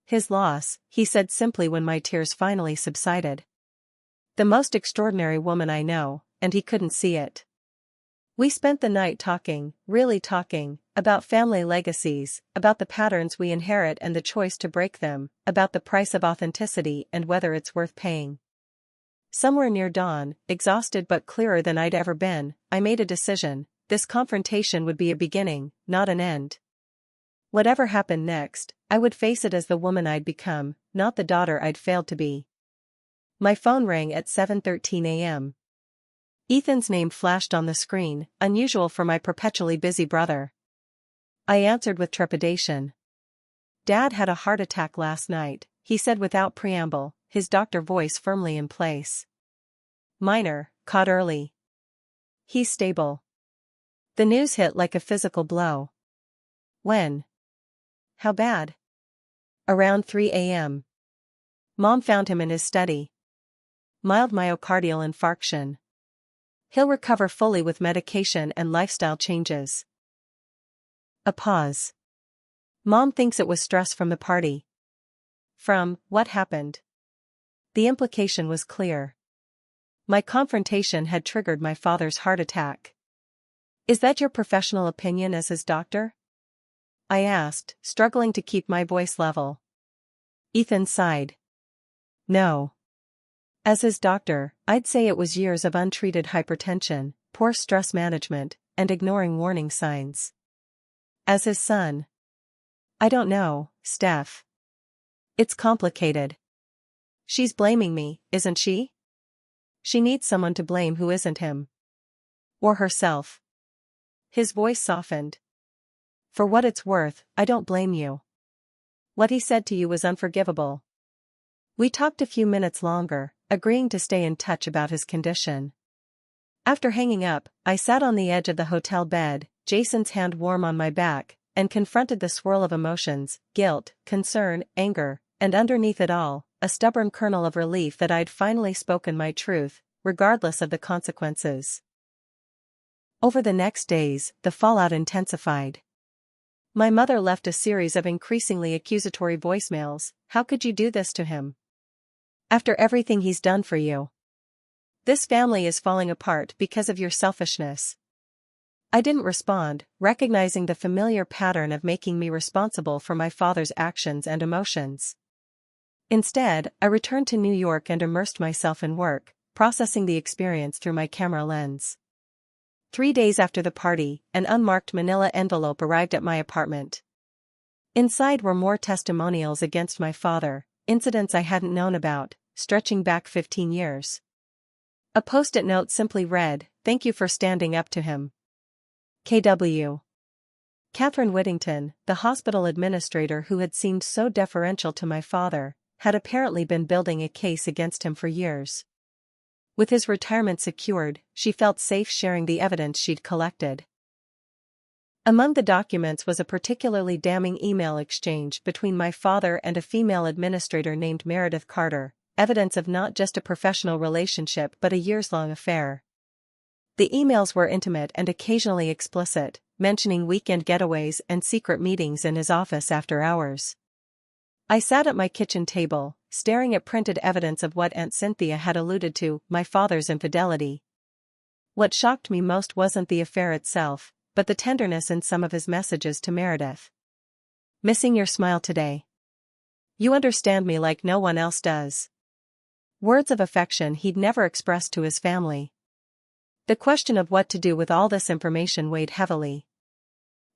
His loss, he said simply when my tears finally subsided. The most extraordinary woman I know, and he couldn't see it. We spent the night talking, really talking, about family legacies, about the patterns we inherit and the choice to break them, about the price of authenticity and whether it's worth paying. Somewhere near dawn, exhausted but clearer than I'd ever been, I made a decision. This confrontation would be a beginning, not an end. Whatever happened next, I would face it as the woman I'd become, not the daughter I'd failed to be. My phone rang at 7:13 a.m. Ethan's name flashed on the screen, unusual for my perpetually busy brother. I answered with trepidation. Dad had a heart attack last night, he said without preamble, his doctor voice firmly in place. Minor, caught early. He's stable. The news hit like a physical blow. When? How bad? Around 3 a.m. Mom found him in his study. Mild myocardial infarction. He'll recover fully with medication and lifestyle changes. A pause. Mom thinks it was stress from the party. From what happened? The implication was clear. My confrontation had triggered my father's heart attack. Is that your professional opinion as his doctor? I asked, struggling to keep my voice level. Ethan sighed. No. As his doctor, I'd say it was years of untreated hypertension, poor stress management, and ignoring warning signs. As his son. I don't know, Steph. It's complicated. She's blaming me, isn't she? She needs someone to blame who isn't him. Or herself. His voice softened. For what it's worth, I don't blame you. What he said to you was unforgivable. We talked a few minutes longer, agreeing to stay in touch about his condition. After hanging up, I sat on the edge of the hotel bed, Jason's hand warm on my back, and confronted the swirl of emotions, guilt, concern, anger, and underneath it all, a stubborn kernel of relief that I'd finally spoken my truth, regardless of the consequences. Over the next days, the fallout intensified. My mother left a series of increasingly accusatory voicemails. How could you do this to him? After everything he's done for you. This family is falling apart because of your selfishness. I didn't respond, recognizing the familiar pattern of making me responsible for my father's actions and emotions. Instead, I returned to New York and immersed myself in work, processing the experience through my camera lens. 3 days after the party, an unmarked manila envelope arrived at my apartment. Inside were more testimonials against my father, incidents I hadn't known about, stretching back 15 years. A post-it note simply read, "Thank you for standing up to him. KW." Catherine Whittington, the hospital administrator who had seemed so deferential to my father, had apparently been building a case against him for years. With his retirement secured, she felt safe sharing the evidence she'd collected. Among the documents was a particularly damning email exchange between my father and a female administrator named Meredith Carter, evidence of not just a professional relationship but a years-long affair. The emails were intimate and occasionally explicit, mentioning weekend getaways and secret meetings in his office after hours. I sat at my kitchen table, staring at printed evidence of what Aunt Cynthia had alluded to, my father's infidelity. What shocked me most wasn't the affair itself, but the tenderness in some of his messages to Meredith. Missing your smile today. You understand me like no one else does. Words of affection he'd never expressed to his family. The question of what to do with all this information weighed heavily.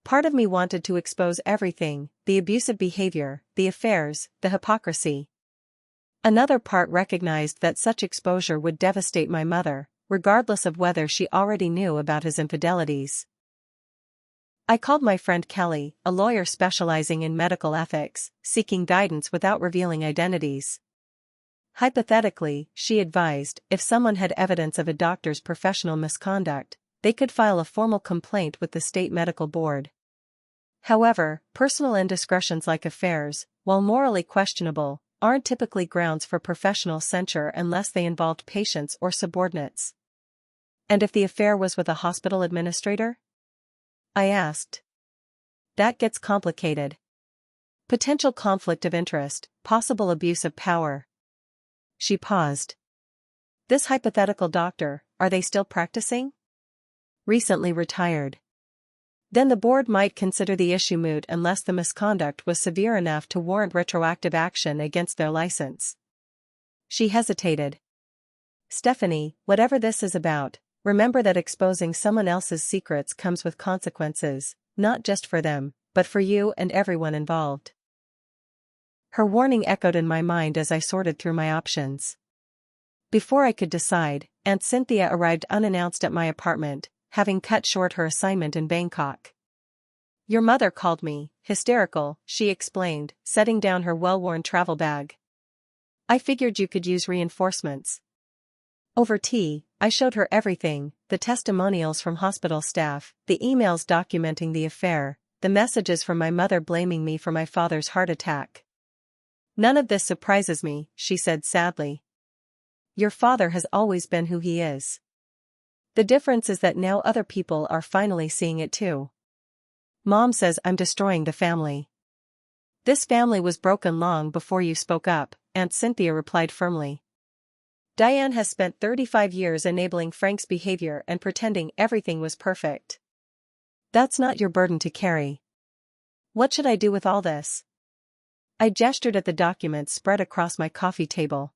Part of me wanted to expose everything, the abusive behavior, the affairs, the hypocrisy. Another part recognized that such exposure would devastate my mother, regardless of whether she already knew about his infidelities. I called my friend Kelly, a lawyer specializing in medical ethics, seeking guidance without revealing identities. Hypothetically, she advised, if someone had evidence of a doctor's professional misconduct, they could file a formal complaint with the state medical board. However, personal indiscretions like affairs, while morally questionable, aren't typically grounds for professional censure unless they involved patients or subordinates. And if the affair was with a hospital administrator? I asked. That gets complicated. Potential conflict of interest, possible abuse of power. She paused. This hypothetical doctor, are they still practicing? Recently retired. Then the board might consider the issue moot unless the misconduct was severe enough to warrant retroactive action against their license. She hesitated. Stephanie, whatever this is about, remember that exposing someone else's secrets comes with consequences, not just for them, but for you and everyone involved. Her warning echoed in my mind as I sorted through my options. Before I could decide, Aunt Cynthia arrived unannounced at my apartment, having cut short her assignment in Bangkok. Your mother called me, hysterical, she explained, setting down her well-worn travel bag. I figured you could use reinforcements. Over tea, I showed her everything, the testimonials from hospital staff, the emails documenting the affair, the messages from my mother blaming me for my father's heart attack. None of this surprises me, she said sadly. Your father has always been who he is. The difference is that now other people are finally seeing it too. Mom says I'm destroying the family. This family was broken long before you spoke up, Aunt Cynthia replied firmly. Diane has spent 35 years enabling Frank's behavior and pretending everything was perfect. That's not your burden to carry. What should I do with all this? I gestured at the documents spread across my coffee table.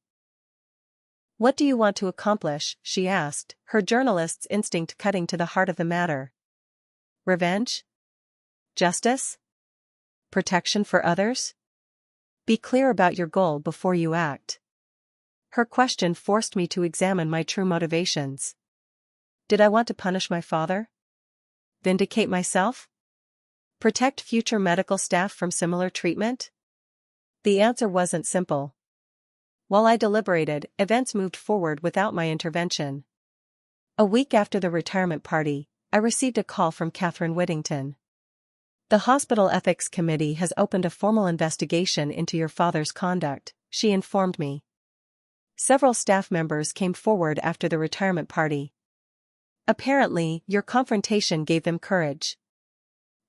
What do you want to accomplish? She asked, her journalist's instinct cutting to the heart of the matter. Revenge? Justice? Protection for others? Be clear about your goal before you act. Her question forced me to examine my true motivations. Did I want to punish my father? Vindicate myself? Protect future medical staff from similar treatment? The answer wasn't simple. While I deliberated, events moved forward without my intervention. A week after the retirement party, I received a call from Catherine Whittington. The Hospital Ethics Committee has opened a formal investigation into your father's conduct, she informed me. Several staff members came forward after the retirement party. Apparently, your confrontation gave them courage.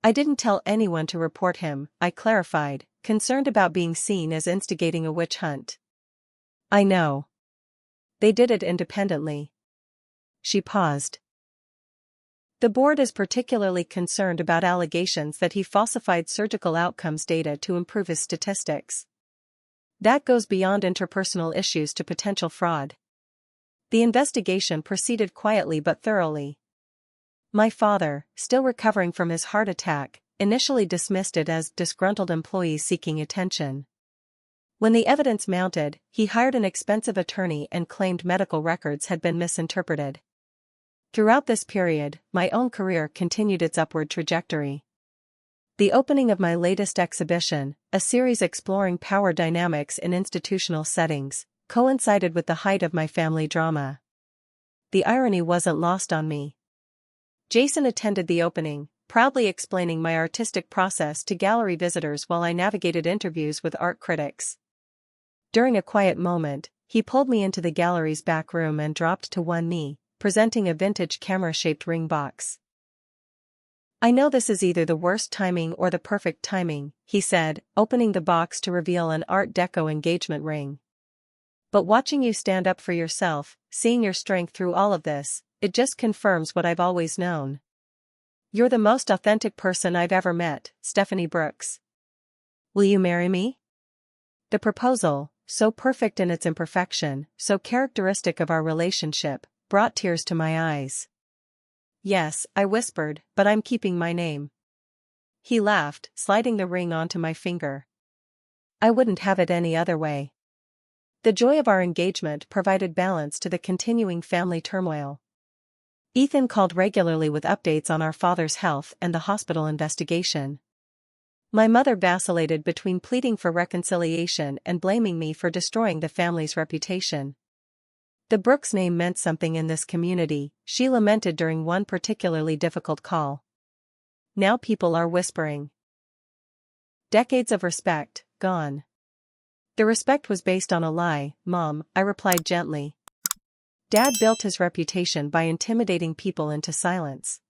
I didn't tell anyone to report him, I clarified, concerned about being seen as instigating a witch hunt. I know. They did it independently. She paused. The board is particularly concerned about allegations that he falsified surgical outcomes data to improve his statistics. That goes beyond interpersonal issues to potential fraud. The investigation proceeded quietly but thoroughly. My father, still recovering from his heart attack, initially dismissed it as disgruntled employees seeking attention. When the evidence mounted, he hired an expensive attorney and claimed medical records had been misinterpreted. Throughout this period, my own career continued its upward trajectory. The opening of my latest exhibition, a series exploring power dynamics in institutional settings, coincided with the height of my family drama. The irony wasn't lost on me. Jason attended the opening, proudly explaining my artistic process to gallery visitors while I navigated interviews with art critics. During a quiet moment, he pulled me into the gallery's back room and dropped to one knee, presenting a vintage camera-shaped ring box. I know this is either the worst timing or the perfect timing, he said, opening the box to reveal an Art Deco engagement ring. But watching you stand up for yourself, seeing your strength through all of this, it just confirms what I've always known. You're the most authentic person I've ever met, Stephanie Brooks. Will you marry me? The proposal, so perfect in its imperfection, so characteristic of our relationship, brought tears to my eyes. Yes, I whispered, but I'm keeping my name. He laughed, sliding the ring onto my finger. I wouldn't have it any other way. The joy of our engagement provided balance to the continuing family turmoil. Ethan called regularly with updates on our father's health and the hospital investigation. My mother vacillated between pleading for reconciliation and blaming me for destroying the family's reputation. The Brooks name meant something in this community, she lamented during one particularly difficult call. Now people are whispering. Decades of respect, gone. The respect was based on a lie, Mom, I replied gently. Dad built his reputation by intimidating people into silence.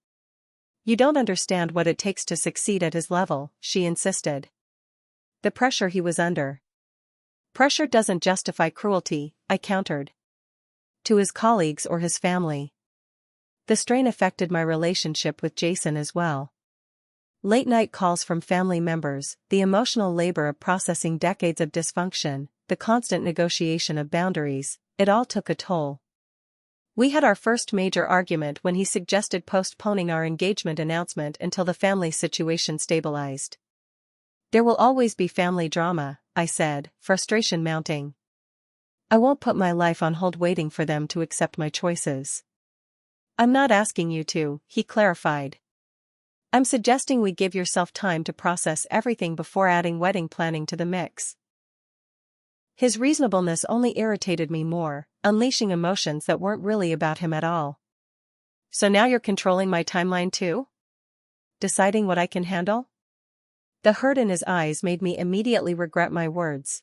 You don't understand what it takes to succeed at his level, she insisted. The pressure he was under. Pressure doesn't justify cruelty, I countered. To his colleagues or his family. The strain affected my relationship with Jason as well. Late-night calls from family members, the emotional labor of processing decades of dysfunction, the constant negotiation of boundaries, it all took a toll. We had our first major argument when he suggested postponing our engagement announcement until the family situation stabilized. There will always be family drama, I said, frustration mounting. I won't put my life on hold waiting for them to accept my choices. I'm not asking you to, he clarified. I'm suggesting we give yourself time to process everything before adding wedding planning to the mix. His reasonableness only irritated me more, unleashing emotions that weren't really about him at all. So now you're controlling my timeline too? Deciding what I can handle? The hurt in his eyes made me immediately regret my words.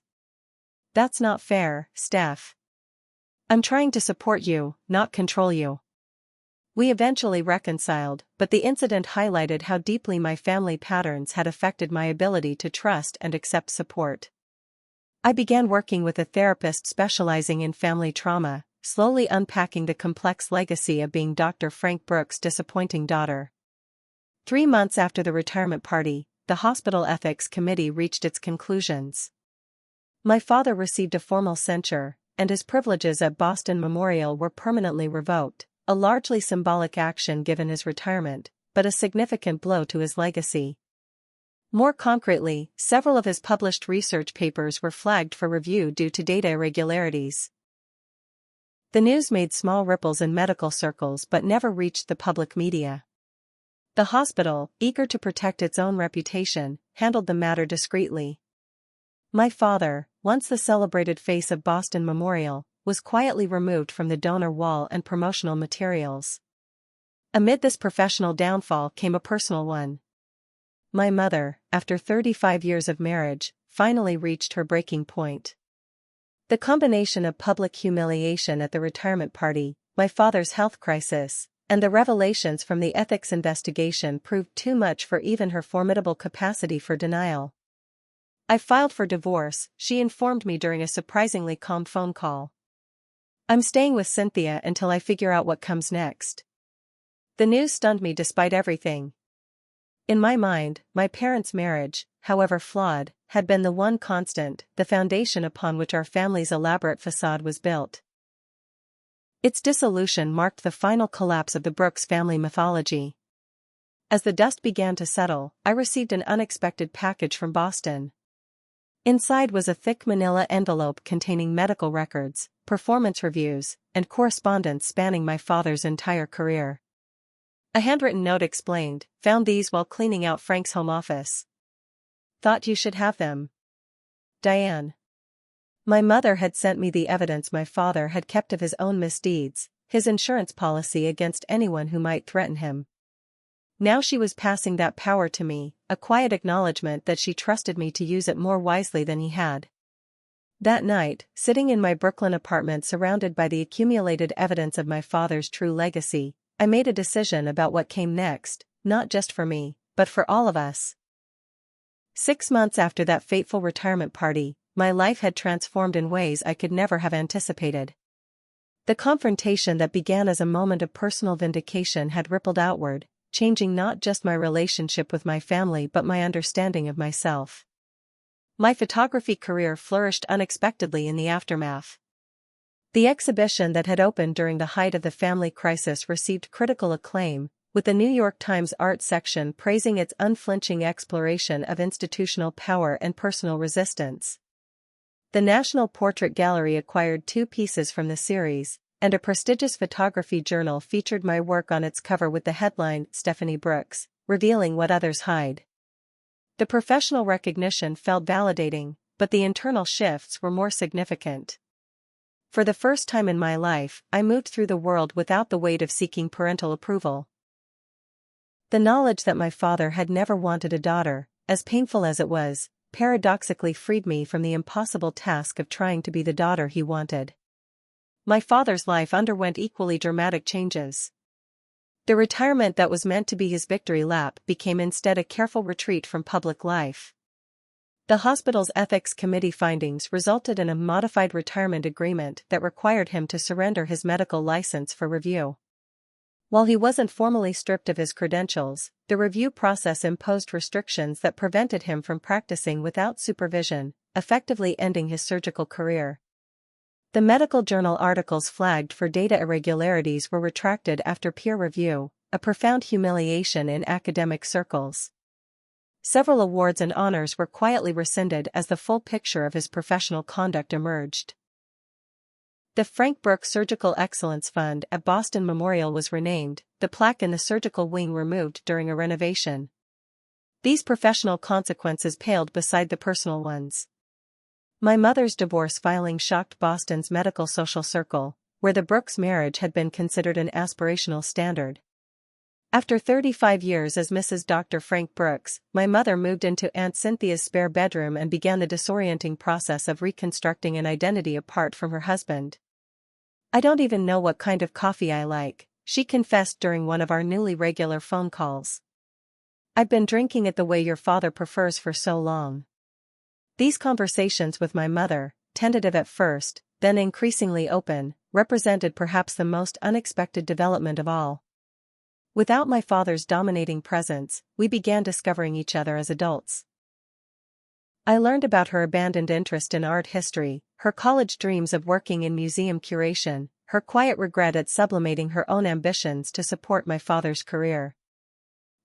That's not fair, Steph. I'm trying to support you, not control you. We eventually reconciled, but the incident highlighted how deeply my family patterns had affected my ability to trust and accept support. I began working with a therapist specializing in family trauma, slowly unpacking the complex legacy of being Dr. Frank Brooks' disappointing daughter. 3 months after the retirement party, the hospital ethics committee reached its conclusions. My father received a formal censure, and his privileges at Boston Memorial were permanently revoked, a largely symbolic action given his retirement, but a significant blow to his legacy. More concretely, several of his published research papers were flagged for review due to data irregularities. The news made small ripples in medical circles but never reached the public media. The hospital, eager to protect its own reputation, handled the matter discreetly. My father, once the celebrated face of Boston Memorial, was quietly removed from the donor wall and promotional materials. Amid this professional downfall came a personal one. My mother, after 35 years of marriage, finally reached her breaking point. The combination of public humiliation at the retirement party, my father's health crisis, and the revelations from the ethics investigation proved too much for even her formidable capacity for denial. I filed for divorce, she informed me during a surprisingly calm phone call. I'm staying with Cynthia until I figure out what comes next. The news stunned me despite everything. In my mind, my parents' marriage, however flawed, had been the one constant, the foundation upon which our family's elaborate facade was built. Its dissolution marked the final collapse of the Brooks family mythology. As the dust began to settle, I received an unexpected package from Boston. Inside was a thick manila envelope containing medical records, performance reviews, and correspondence spanning my father's entire career. A handwritten note explained, found these while cleaning out Frank's home office. Thought you should have them. Diane. My mother had sent me the evidence my father had kept of his own misdeeds, his insurance policy against anyone who might threaten him. Now she was passing that power to me, a quiet acknowledgement that she trusted me to use it more wisely than he had. That night, sitting in my Brooklyn apartment surrounded by the accumulated evidence of my father's true legacy, I made a decision about what came next, not just for me, but for all of us. 6 months after that fateful retirement party, my life had transformed in ways I could never have anticipated. The confrontation that began as a moment of personal vindication had rippled outward, changing not just my relationship with my family but my understanding of myself. My photography career flourished unexpectedly in the aftermath. The exhibition that had opened during the height of the family crisis received critical acclaim, with the New York Times art section praising its unflinching exploration of institutional power and personal resistance. The National Portrait Gallery acquired 2 pieces from the series, and a prestigious photography journal featured my work on its cover with the headline, Stephanie Brooks, revealing what others hide. The professional recognition felt validating, but the internal shifts were more significant. For the first time in my life, I moved through the world without the weight of seeking parental approval. The knowledge that my father had never wanted a daughter, as painful as it was, paradoxically freed me from the impossible task of trying to be the daughter he wanted. My father's life underwent equally dramatic changes. The retirement that was meant to be his victory lap became instead a careful retreat from public life. The hospital's ethics committee findings resulted in a modified retirement agreement that required him to surrender his medical license for review. While he wasn't formally stripped of his credentials, the review process imposed restrictions that prevented him from practicing without supervision, effectively ending his surgical career. The medical journal articles flagged for data irregularities were retracted after peer review, a profound humiliation in academic circles. Several awards and honors were quietly rescinded as the full picture of his professional conduct emerged. The Frank Brooks Surgical Excellence Fund at Boston Memorial was renamed, the plaque in the surgical wing removed during a renovation. These professional consequences paled beside the personal ones. My mother's divorce filing shocked Boston's medical social circle, where the Brooks marriage had been considered an aspirational standard. After 35 years as Mrs. Dr. Frank Brooks, my mother moved into Aunt Cynthia's spare bedroom and began the disorienting process of reconstructing an identity apart from her husband. "I don't even know what kind of coffee I like," she confessed during one of our newly regular phone calls. "I've been drinking it the way your father prefers for so long." These conversations with my mother, tentative at first, then increasingly open, represented perhaps the most unexpected development of all. Without my father's dominating presence, we began discovering each other as adults. I learned about her abandoned interest in art history, her college dreams of working in museum curation, her quiet regret at sublimating her own ambitions to support my father's career.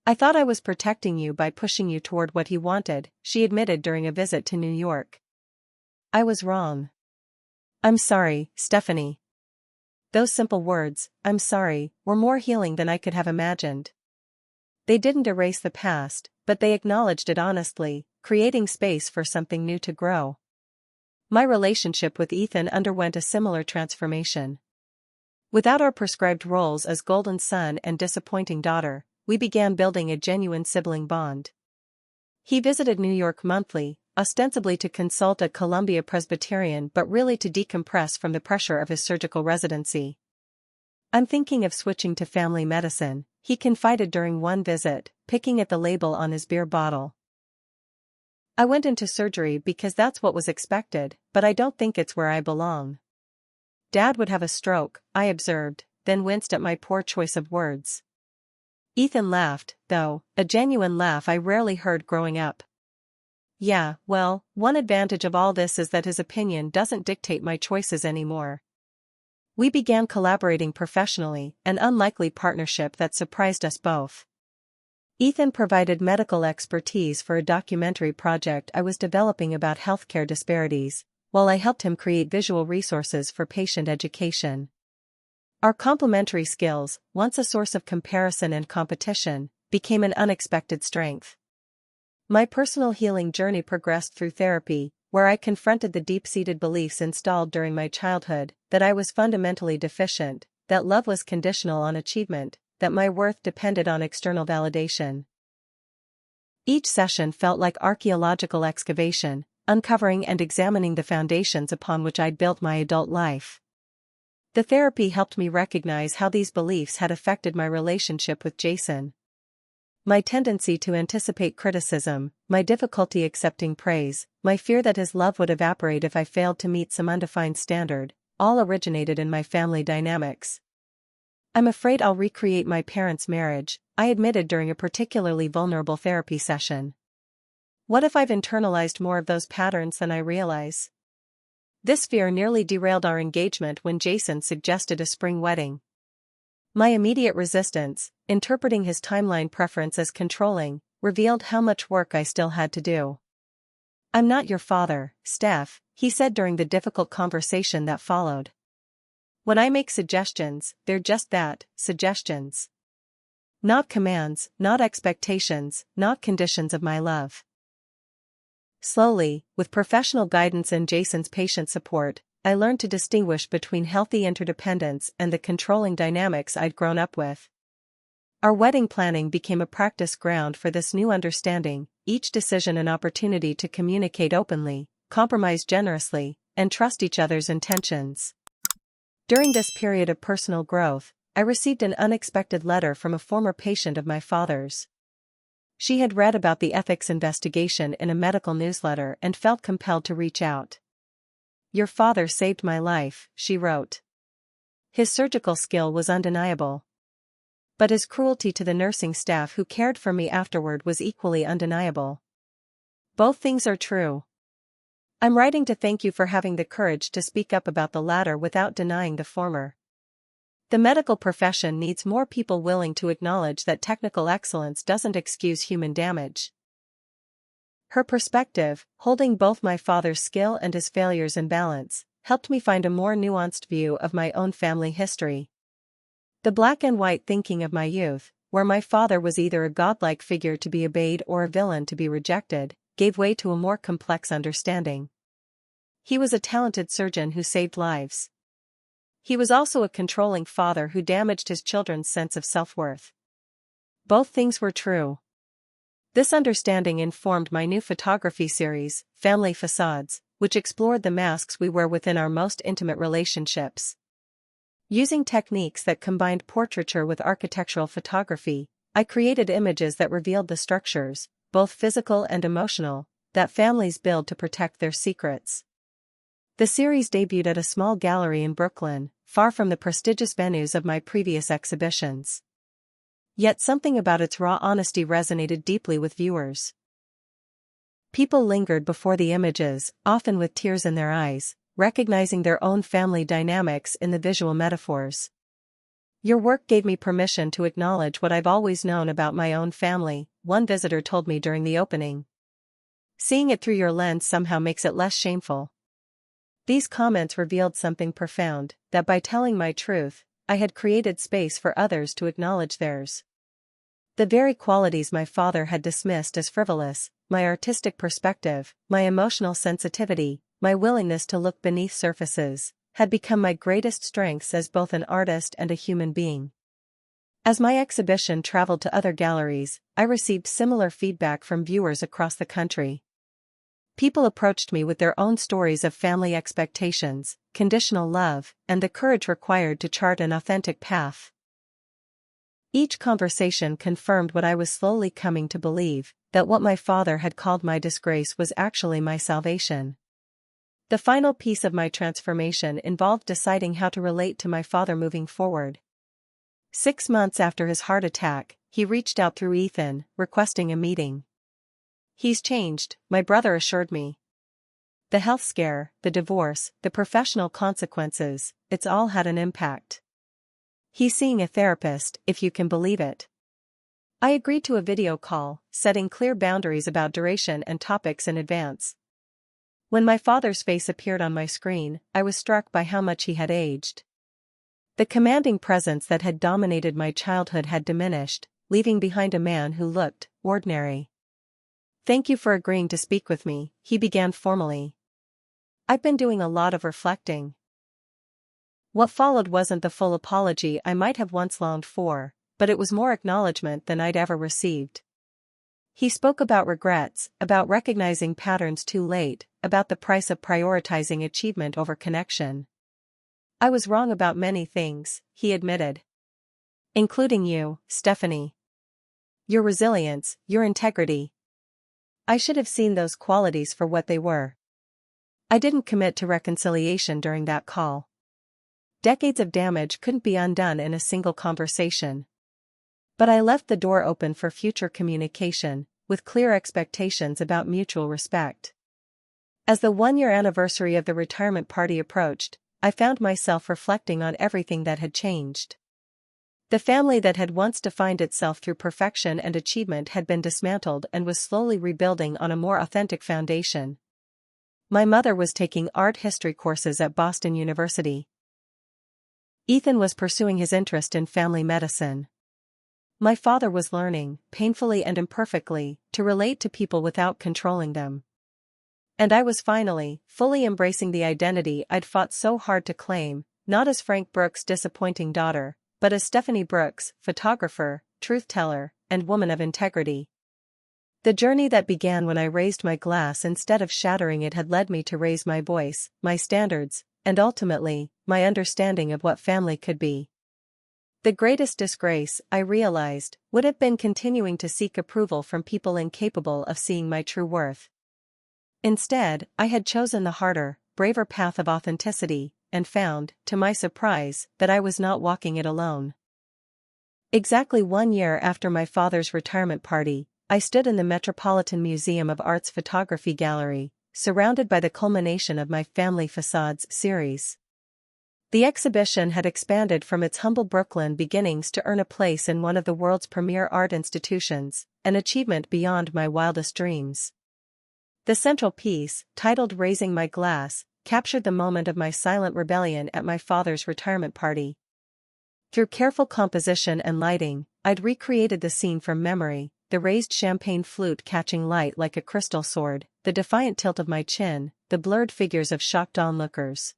"I thought I was protecting you by pushing you toward what he wanted," she admitted during a visit to New York. "I was wrong. I'm sorry, Stephanie." Those simple words, "I'm sorry," were more healing than I could have imagined. They didn't erase the past, but they acknowledged it honestly, creating space for something new to grow. My relationship with Ethan underwent a similar transformation. Without our prescribed roles as golden son and disappointing daughter, we began building a genuine sibling bond. He visited New York monthly, ostensibly to consult a Columbia Presbyterian but really to decompress from the pressure of his surgical residency. "I'm thinking of switching to family medicine," he confided during one visit, picking at the label on his beer bottle. "I went into surgery because that's what was expected, but I don't think it's where I belong." "Dad would have a stroke," I observed, then winced at my poor choice of words. Ethan laughed, though, a genuine laugh I rarely heard growing up. "Yeah, well, one advantage of all this is that his opinion doesn't dictate my choices anymore." We began collaborating professionally, an unlikely partnership that surprised us both. Ethan provided medical expertise for a documentary project I was developing about healthcare disparities, while I helped him create visual resources for patient education. Our complementary skills, once a source of comparison and competition, became an unexpected strength. My personal healing journey progressed through therapy, where I confronted the deep-seated beliefs installed during my childhood, that I was fundamentally deficient, that love was conditional on achievement, that my worth depended on external validation. Each session felt like archaeological excavation, uncovering and examining the foundations upon which I'd built my adult life. The therapy helped me recognize how these beliefs had affected my relationship with Jason. My tendency to anticipate criticism, my difficulty accepting praise, my fear that his love would evaporate if I failed to meet some undefined standard, all originated in my family dynamics. "I'm afraid I'll recreate my parents' marriage," I admitted during a particularly vulnerable therapy session. "What if I've internalized more of those patterns than I realize?" This fear nearly derailed our engagement when Jason suggested a spring wedding. My immediate resistance, interpreting his timeline preference as controlling, revealed how much work I still had to do. "I'm not your father, Steph," he said during the difficult conversation that followed. "When I make suggestions, they're just that, suggestions. Not commands, not expectations, not conditions of my love." Slowly, with professional guidance and Jason's patient support, I learned to distinguish between healthy interdependence and the controlling dynamics I'd grown up with. Our wedding planning became a practice ground for this new understanding, each decision an opportunity to communicate openly, compromise generously, and trust each other's intentions. During this period of personal growth, I received an unexpected letter from a former patient of my father's. She had read about the ethics investigation in a medical newsletter and felt compelled to reach out. "Your father saved my life," she wrote. "His surgical skill was undeniable. But his cruelty to the nursing staff who cared for me afterward was equally undeniable. Both things are true. I'm writing to thank you for having the courage to speak up about the latter without denying the former. The medical profession needs more people willing to acknowledge that technical excellence doesn't excuse human damage." Her perspective, holding both my father's skill and his failures in balance, helped me find a more nuanced view of my own family history. The black and white thinking of my youth, where my father was either a godlike figure to be obeyed or a villain to be rejected, gave way to a more complex understanding. He was a talented surgeon who saved lives. He was also a controlling father who damaged his children's sense of self-worth. Both things were true. This understanding informed my new photography series, Family Facades, which explored the masks we wear within our most intimate relationships. Using techniques that combined portraiture with architectural photography, I created images that revealed the structures, both physical and emotional, that families build to protect their secrets. The series debuted at a small gallery in Brooklyn, far from the prestigious venues of my previous exhibitions. Yet something about its raw honesty resonated deeply with viewers. People lingered before the images, often with tears in their eyes, recognizing their own family dynamics in the visual metaphors. "Your work gave me permission to acknowledge what I've always known about my own family," one visitor told me during the opening. "Seeing it through your lens somehow makes it less shameful." These comments revealed something profound, that by telling my truth, I had created space for others to acknowledge theirs. The very qualities my father had dismissed as frivolous, my artistic perspective, my emotional sensitivity, my willingness to look beneath surfaces, had become my greatest strengths as both an artist and a human being. As my exhibition traveled to other galleries, I received similar feedback from viewers across the country. People approached me with their own stories of family expectations, conditional love, and the courage required to chart an authentic path. Each conversation confirmed what I was slowly coming to believe, that what my father had called my disgrace was actually my salvation. The final piece of my transformation involved deciding how to relate to my father moving forward. 6 months after his heart attack, he reached out through Ethan, requesting a meeting. "He's changed," my brother assured me. "The health scare, the divorce, the professional consequences, it's all had an impact. He's seeing a therapist, if you can believe it." I agreed to a video call, setting clear boundaries about duration and topics in advance. When my father's face appeared on my screen, I was struck by how much he had aged. The commanding presence that had dominated my childhood had diminished, leaving behind a man who looked ordinary. "Thank you for agreeing to speak with me," he began formally. "I've been doing a lot of reflecting." What followed wasn't the full apology I might have once longed for, but it was more acknowledgement than I'd ever received. He spoke about regrets, about recognizing patterns too late, about the price of prioritizing achievement over connection. "I was wrong about many things," he admitted. "Including you, Stephanie. Your resilience, your integrity. I should have seen those qualities for what they were." I didn't commit to reconciliation during that call. Decades of damage couldn't be undone in a single conversation. But I left the door open for future communication, with clear expectations about mutual respect. As the 1-year anniversary of the retirement party approached, I found myself reflecting on everything that had changed. The family that had once defined itself through perfection and achievement had been dismantled and was slowly rebuilding on a more authentic foundation. My mother was taking art history courses at Boston University. Ethan was pursuing his interest in family medicine. My father was learning, painfully and imperfectly, to relate to people without controlling them. And I was finally, fully embracing the identity I'd fought so hard to claim, not as Frank Brooks' disappointing daughter, but as Stephanie Brooks, photographer, truth-teller, and woman of integrity. The journey that began when I raised my glass instead of shattering it had led me to raise my voice, my standards, and ultimately, my understanding of what family could be. The greatest disgrace, I realized, would have been continuing to seek approval from people incapable of seeing my true worth. Instead, I had chosen the harder, braver path of authenticity, and found, to my surprise, that I was not walking it alone. Exactly 1 year after my father's retirement party, I stood in the Metropolitan Museum of Art's photography gallery, surrounded by the culmination of my Family Facades series. The exhibition had expanded from its humble Brooklyn beginnings to earn a place in one of the world's premier art institutions, an achievement beyond my wildest dreams. The central piece, titled Raising My Glass, captured the moment of my silent rebellion at my father's retirement party. Through careful composition and lighting, I'd recreated the scene from memory, the raised champagne flute catching light like a crystal sword, the defiant tilt of my chin, the blurred figures of shocked onlookers.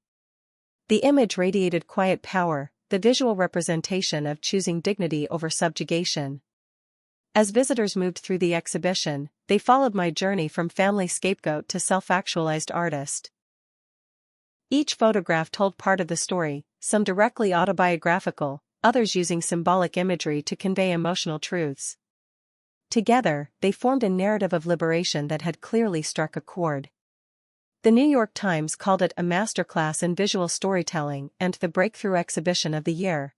The image radiated quiet power, the visual representation of choosing dignity over subjugation. As visitors moved through the exhibition, they followed my journey from family scapegoat to self-actualized artist. Each photograph told part of the story, some directly autobiographical, others using symbolic imagery to convey emotional truths. Together, they formed a narrative of liberation that had clearly struck a chord. The New York Times called it a masterclass in visual storytelling and the breakthrough exhibition of the year.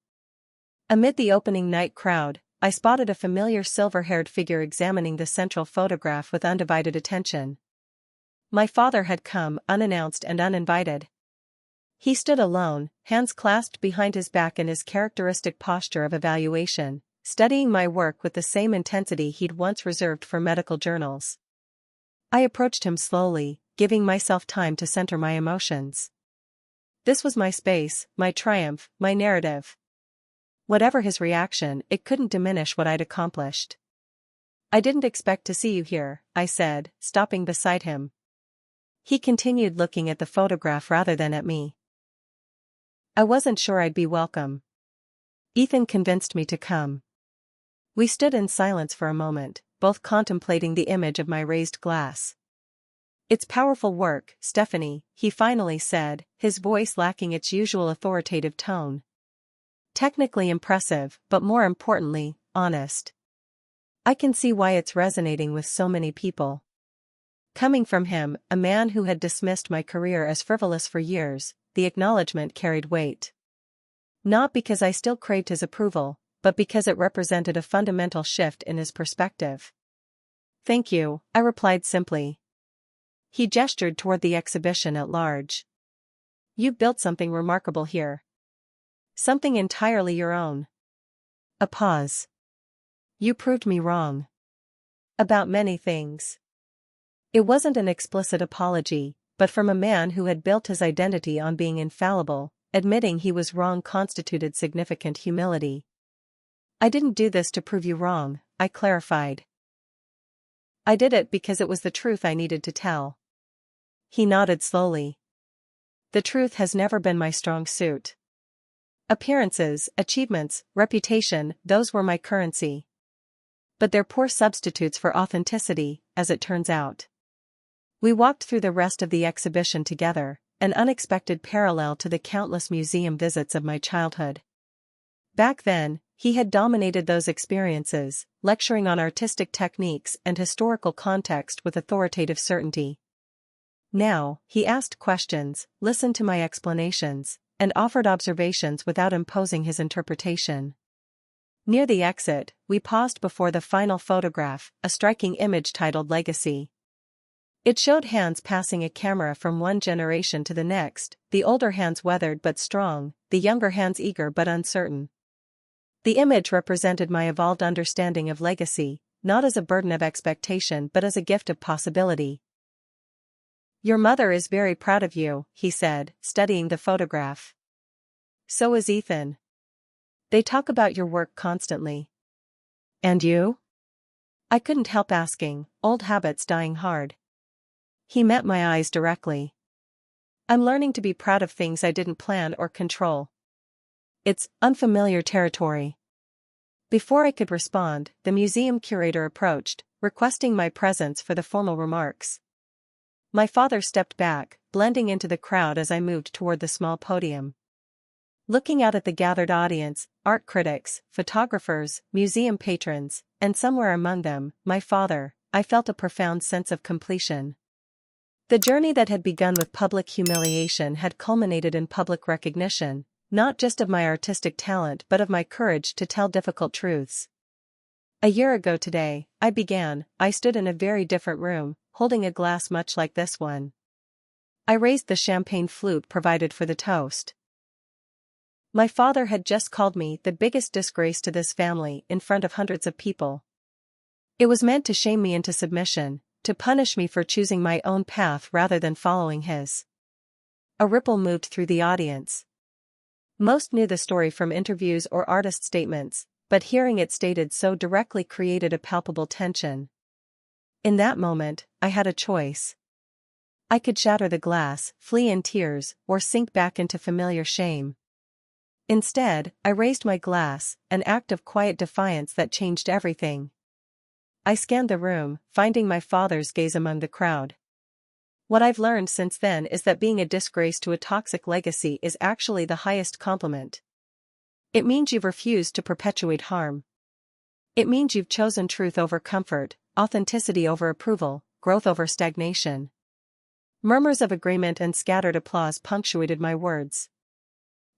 Amid the opening night crowd, I spotted a familiar silver-haired figure examining the central photograph with undivided attention. My father had come, unannounced and uninvited. He stood alone, hands clasped behind his back in his characteristic posture of evaluation, studying my work with the same intensity he'd once reserved for medical journals. I approached him slowly, giving myself time to center my emotions. This was my space, my triumph, my narrative. Whatever his reaction, it couldn't diminish what I'd accomplished. "I didn't expect to see you here," I said, stopping beside him. He continued looking at the photograph rather than at me. "I wasn't sure I'd be welcome. Ethan convinced me to come." We stood in silence for a moment, both contemplating the image of my raised glass. "It's powerful work, Stephanie," he finally said, his voice lacking its usual authoritative tone. "Technically impressive, but more importantly, honest. I can see why it's resonating with so many people." Coming from him, a man who had dismissed my career as frivolous for years, the acknowledgement carried weight. Not because I still craved his approval, but because it represented a fundamental shift in his perspective. "Thank you," I replied simply. He gestured toward the exhibition at large. "You've built something remarkable here. Something entirely your own." A pause. "You proved me wrong. About many things." It wasn't an explicit apology, but from a man who had built his identity on being infallible, admitting he was wrong constituted significant humility. "I didn't do this to prove you wrong," I clarified. "I did it because it was the truth I needed to tell." He nodded slowly. "The truth has never been my strong suit. Appearances, achievements, reputation, those were my currency. But they're poor substitutes for authenticity, as it turns out." We walked through the rest of the exhibition together, an unexpected parallel to the countless museum visits of my childhood. Back then, he had dominated those experiences, lecturing on artistic techniques and historical context with authoritative certainty. Now, he asked questions, listened to my explanations, and offered observations without imposing his interpretation. Near the exit, we paused before the final photograph, a striking image titled Legacy. It showed hands passing a camera from one generation to the next, the older hands weathered but strong, the younger hands eager but uncertain. The image represented my evolved understanding of legacy, not as a burden of expectation but as a gift of possibility. "Your mother is very proud of you," he said, studying the photograph. "So is Ethan. They talk about your work constantly." "And you?" I couldn't help asking, old habits dying hard. He met my eyes directly. I'm learning to be proud of things I didn't plan or control. It's unfamiliar territory. Before I could respond, the museum curator approached, requesting my presence for the formal remarks. My father stepped back, blending into the crowd as I moved toward the small podium. Looking out at the gathered audience, art critics, photographers, museum patrons, and somewhere among them, my father, I felt a profound sense of completion. The journey that had begun with public humiliation had culminated in public recognition, not just of my artistic talent but of my courage to tell difficult truths. A year ago today, I stood in a very different room, holding a glass much like this one. I raised the champagne flute provided for the toast. My father had just called me the biggest disgrace to this family in front of hundreds of people. It was meant to shame me into submission, to punish me for choosing my own path rather than following his. A ripple moved through the audience. Most knew the story from interviews or artist statements, but hearing it stated so directly created a palpable tension. In that moment, I had a choice. I could shatter the glass, flee in tears, or sink back into familiar shame. Instead, I raised my glass, an act of quiet defiance that changed everything. I scanned the room, finding my father's gaze among the crowd. What I've learned since then is that being a disgrace to a toxic legacy is actually the highest compliment. It means you've refused to perpetuate harm. It means you've chosen truth over comfort, authenticity over approval, growth over stagnation. Murmurs of agreement and scattered applause punctuated my words.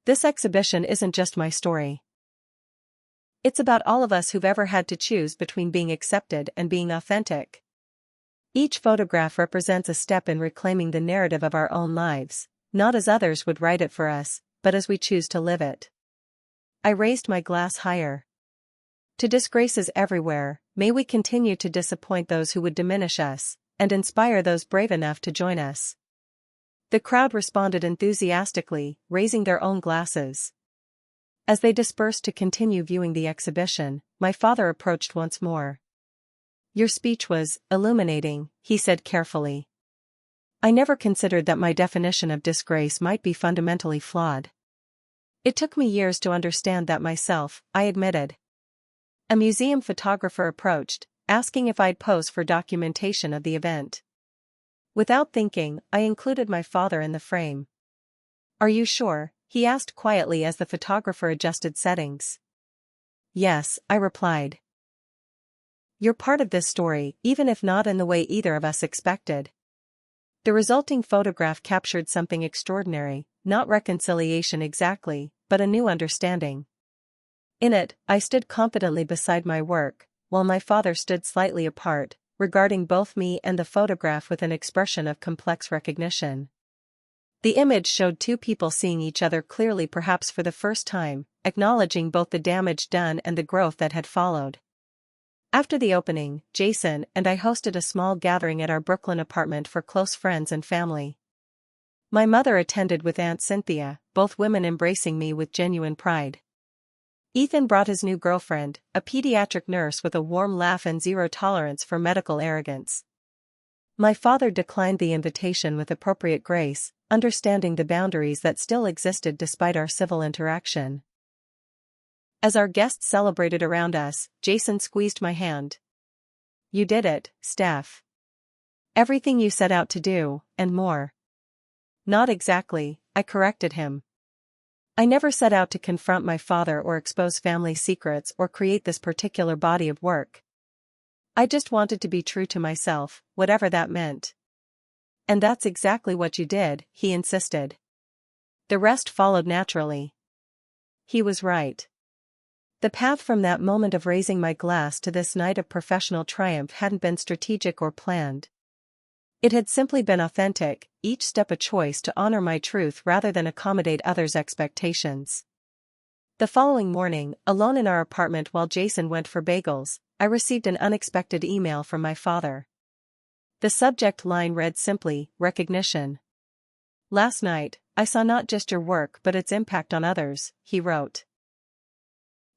This exhibition isn't just my story. It's about all of us who've ever had to choose between being accepted and being authentic. Each photograph represents a step in reclaiming the narrative of our own lives, not as others would write it for us, but as we choose to live it. I raised my glass higher. To disgraces everywhere, may we continue to disappoint those who would diminish us, and inspire those brave enough to join us. The crowd responded enthusiastically, raising their own glasses. As they dispersed to continue viewing the exhibition, my father approached once more. "Your speech was illuminating," he said carefully. "I never considered that my definition of disgrace might be fundamentally flawed." "It took me years to understand that myself," I admitted. A museum photographer approached, asking if I'd pose for documentation of the event. Without thinking, I included my father in the frame. "Are you sure?" he asked quietly as the photographer adjusted settings. "Yes," I replied. "You're part of this story, even if not in the way either of us expected." The resulting photograph captured something extraordinary, not reconciliation exactly, but a new understanding. In it, I stood confidently beside my work, while my father stood slightly apart, regarding both me and the photograph with an expression of complex recognition. The image showed two people seeing each other clearly, perhaps for the first time, acknowledging both the damage done and the growth that had followed. After the opening, Jason and I hosted a small gathering at our Brooklyn apartment for close friends and family. My mother attended with Aunt Cynthia, both women embracing me with genuine pride. Ethan brought his new girlfriend, a pediatric nurse with a warm laugh and zero tolerance for medical arrogance. My father declined the invitation with appropriate grace, understanding the boundaries that still existed despite our civil interaction. As our guests celebrated around us, Jason squeezed my hand. "You did it, Steph. Everything you set out to do, and more." "Not exactly," I corrected him. "I never set out to confront my father or expose family secrets or create this particular body of work. I just wanted to be true to myself, whatever that meant." "And that's exactly what you did," he insisted. "The rest followed naturally." He was right. The path from that moment of raising my glass to this night of professional triumph hadn't been strategic or planned. It had simply been authentic, each step a choice to honor my truth rather than accommodate others' expectations. The following morning, alone in our apartment while Jason went for bagels, I received an unexpected email from my father. The subject line read simply, "Recognition." "Last night, I saw not just your work but its impact on others," he wrote.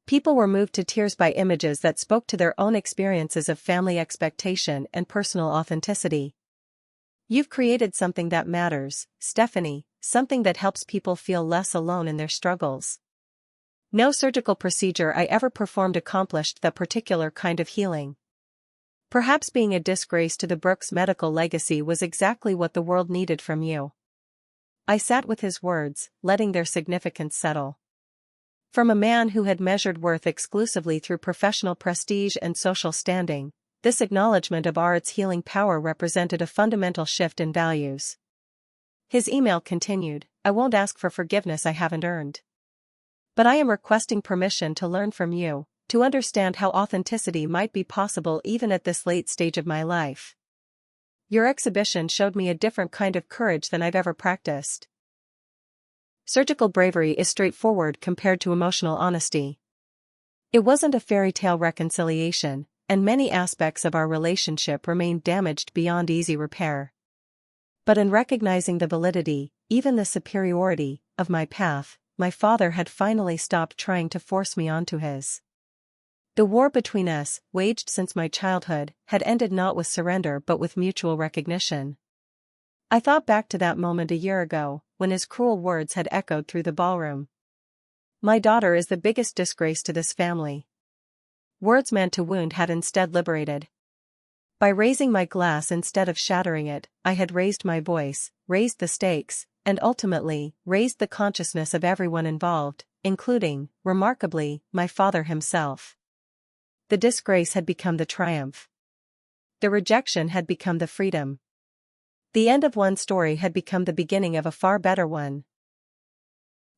People were moved to tears by images that spoke to their own experiences of family expectation and personal authenticity. You've created something that matters, Stephanie, something that helps people feel less alone in their struggles. No surgical procedure I ever performed accomplished that particular kind of healing. Perhaps being a disgrace to the Brooks medical legacy was exactly what the world needed from you. I sat with his words, letting their significance settle. From a man who had measured worth exclusively through professional prestige and social standing, this acknowledgement of Art's healing power represented a fundamental shift in values. His email continued, "I won't ask for forgiveness I haven't earned. But I am requesting permission to learn from you, to understand how authenticity might be possible even at this late stage of my life. Your exhibition showed me a different kind of courage than I've ever practiced." Surgical bravery is straightforward compared to emotional honesty. It wasn't a fairy tale reconciliation, and many aspects of our relationship remained damaged beyond easy repair. But in recognizing the validity, even the superiority, of my path, my father had finally stopped trying to force me onto his. The war between us, waged since my childhood, had ended not with surrender but with mutual recognition. I thought back to that moment a year ago, when his cruel words had echoed through the ballroom. "My daughter is the biggest disgrace to this family." Words meant to wound had instead liberated. By raising my glass instead of shattering it, I had raised my voice, raised the stakes, and ultimately, raised the consciousness of everyone involved, including, remarkably, my father himself. The disgrace had become the triumph. The rejection had become the freedom. The end of one story had become the beginning of a far better one.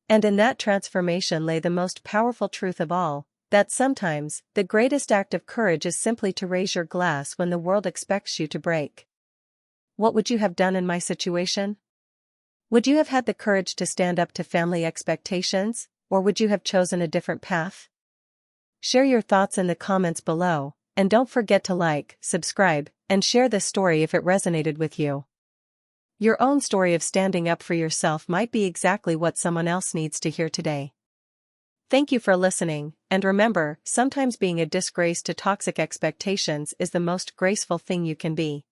And in that transformation lay the most powerful truth of all, that sometimes, the greatest act of courage is simply to raise your glass when the world expects you to break. What would you have done in my situation? Would you have had the courage to stand up to family expectations, or would you have chosen a different path? Share your thoughts in the comments below, and don't forget to like, subscribe, and share this story if it resonated with you. Your own story of standing up for yourself might be exactly what someone else needs to hear today. Thank you for listening, and remember, sometimes being a disgrace to toxic expectations is the most graceful thing you can be.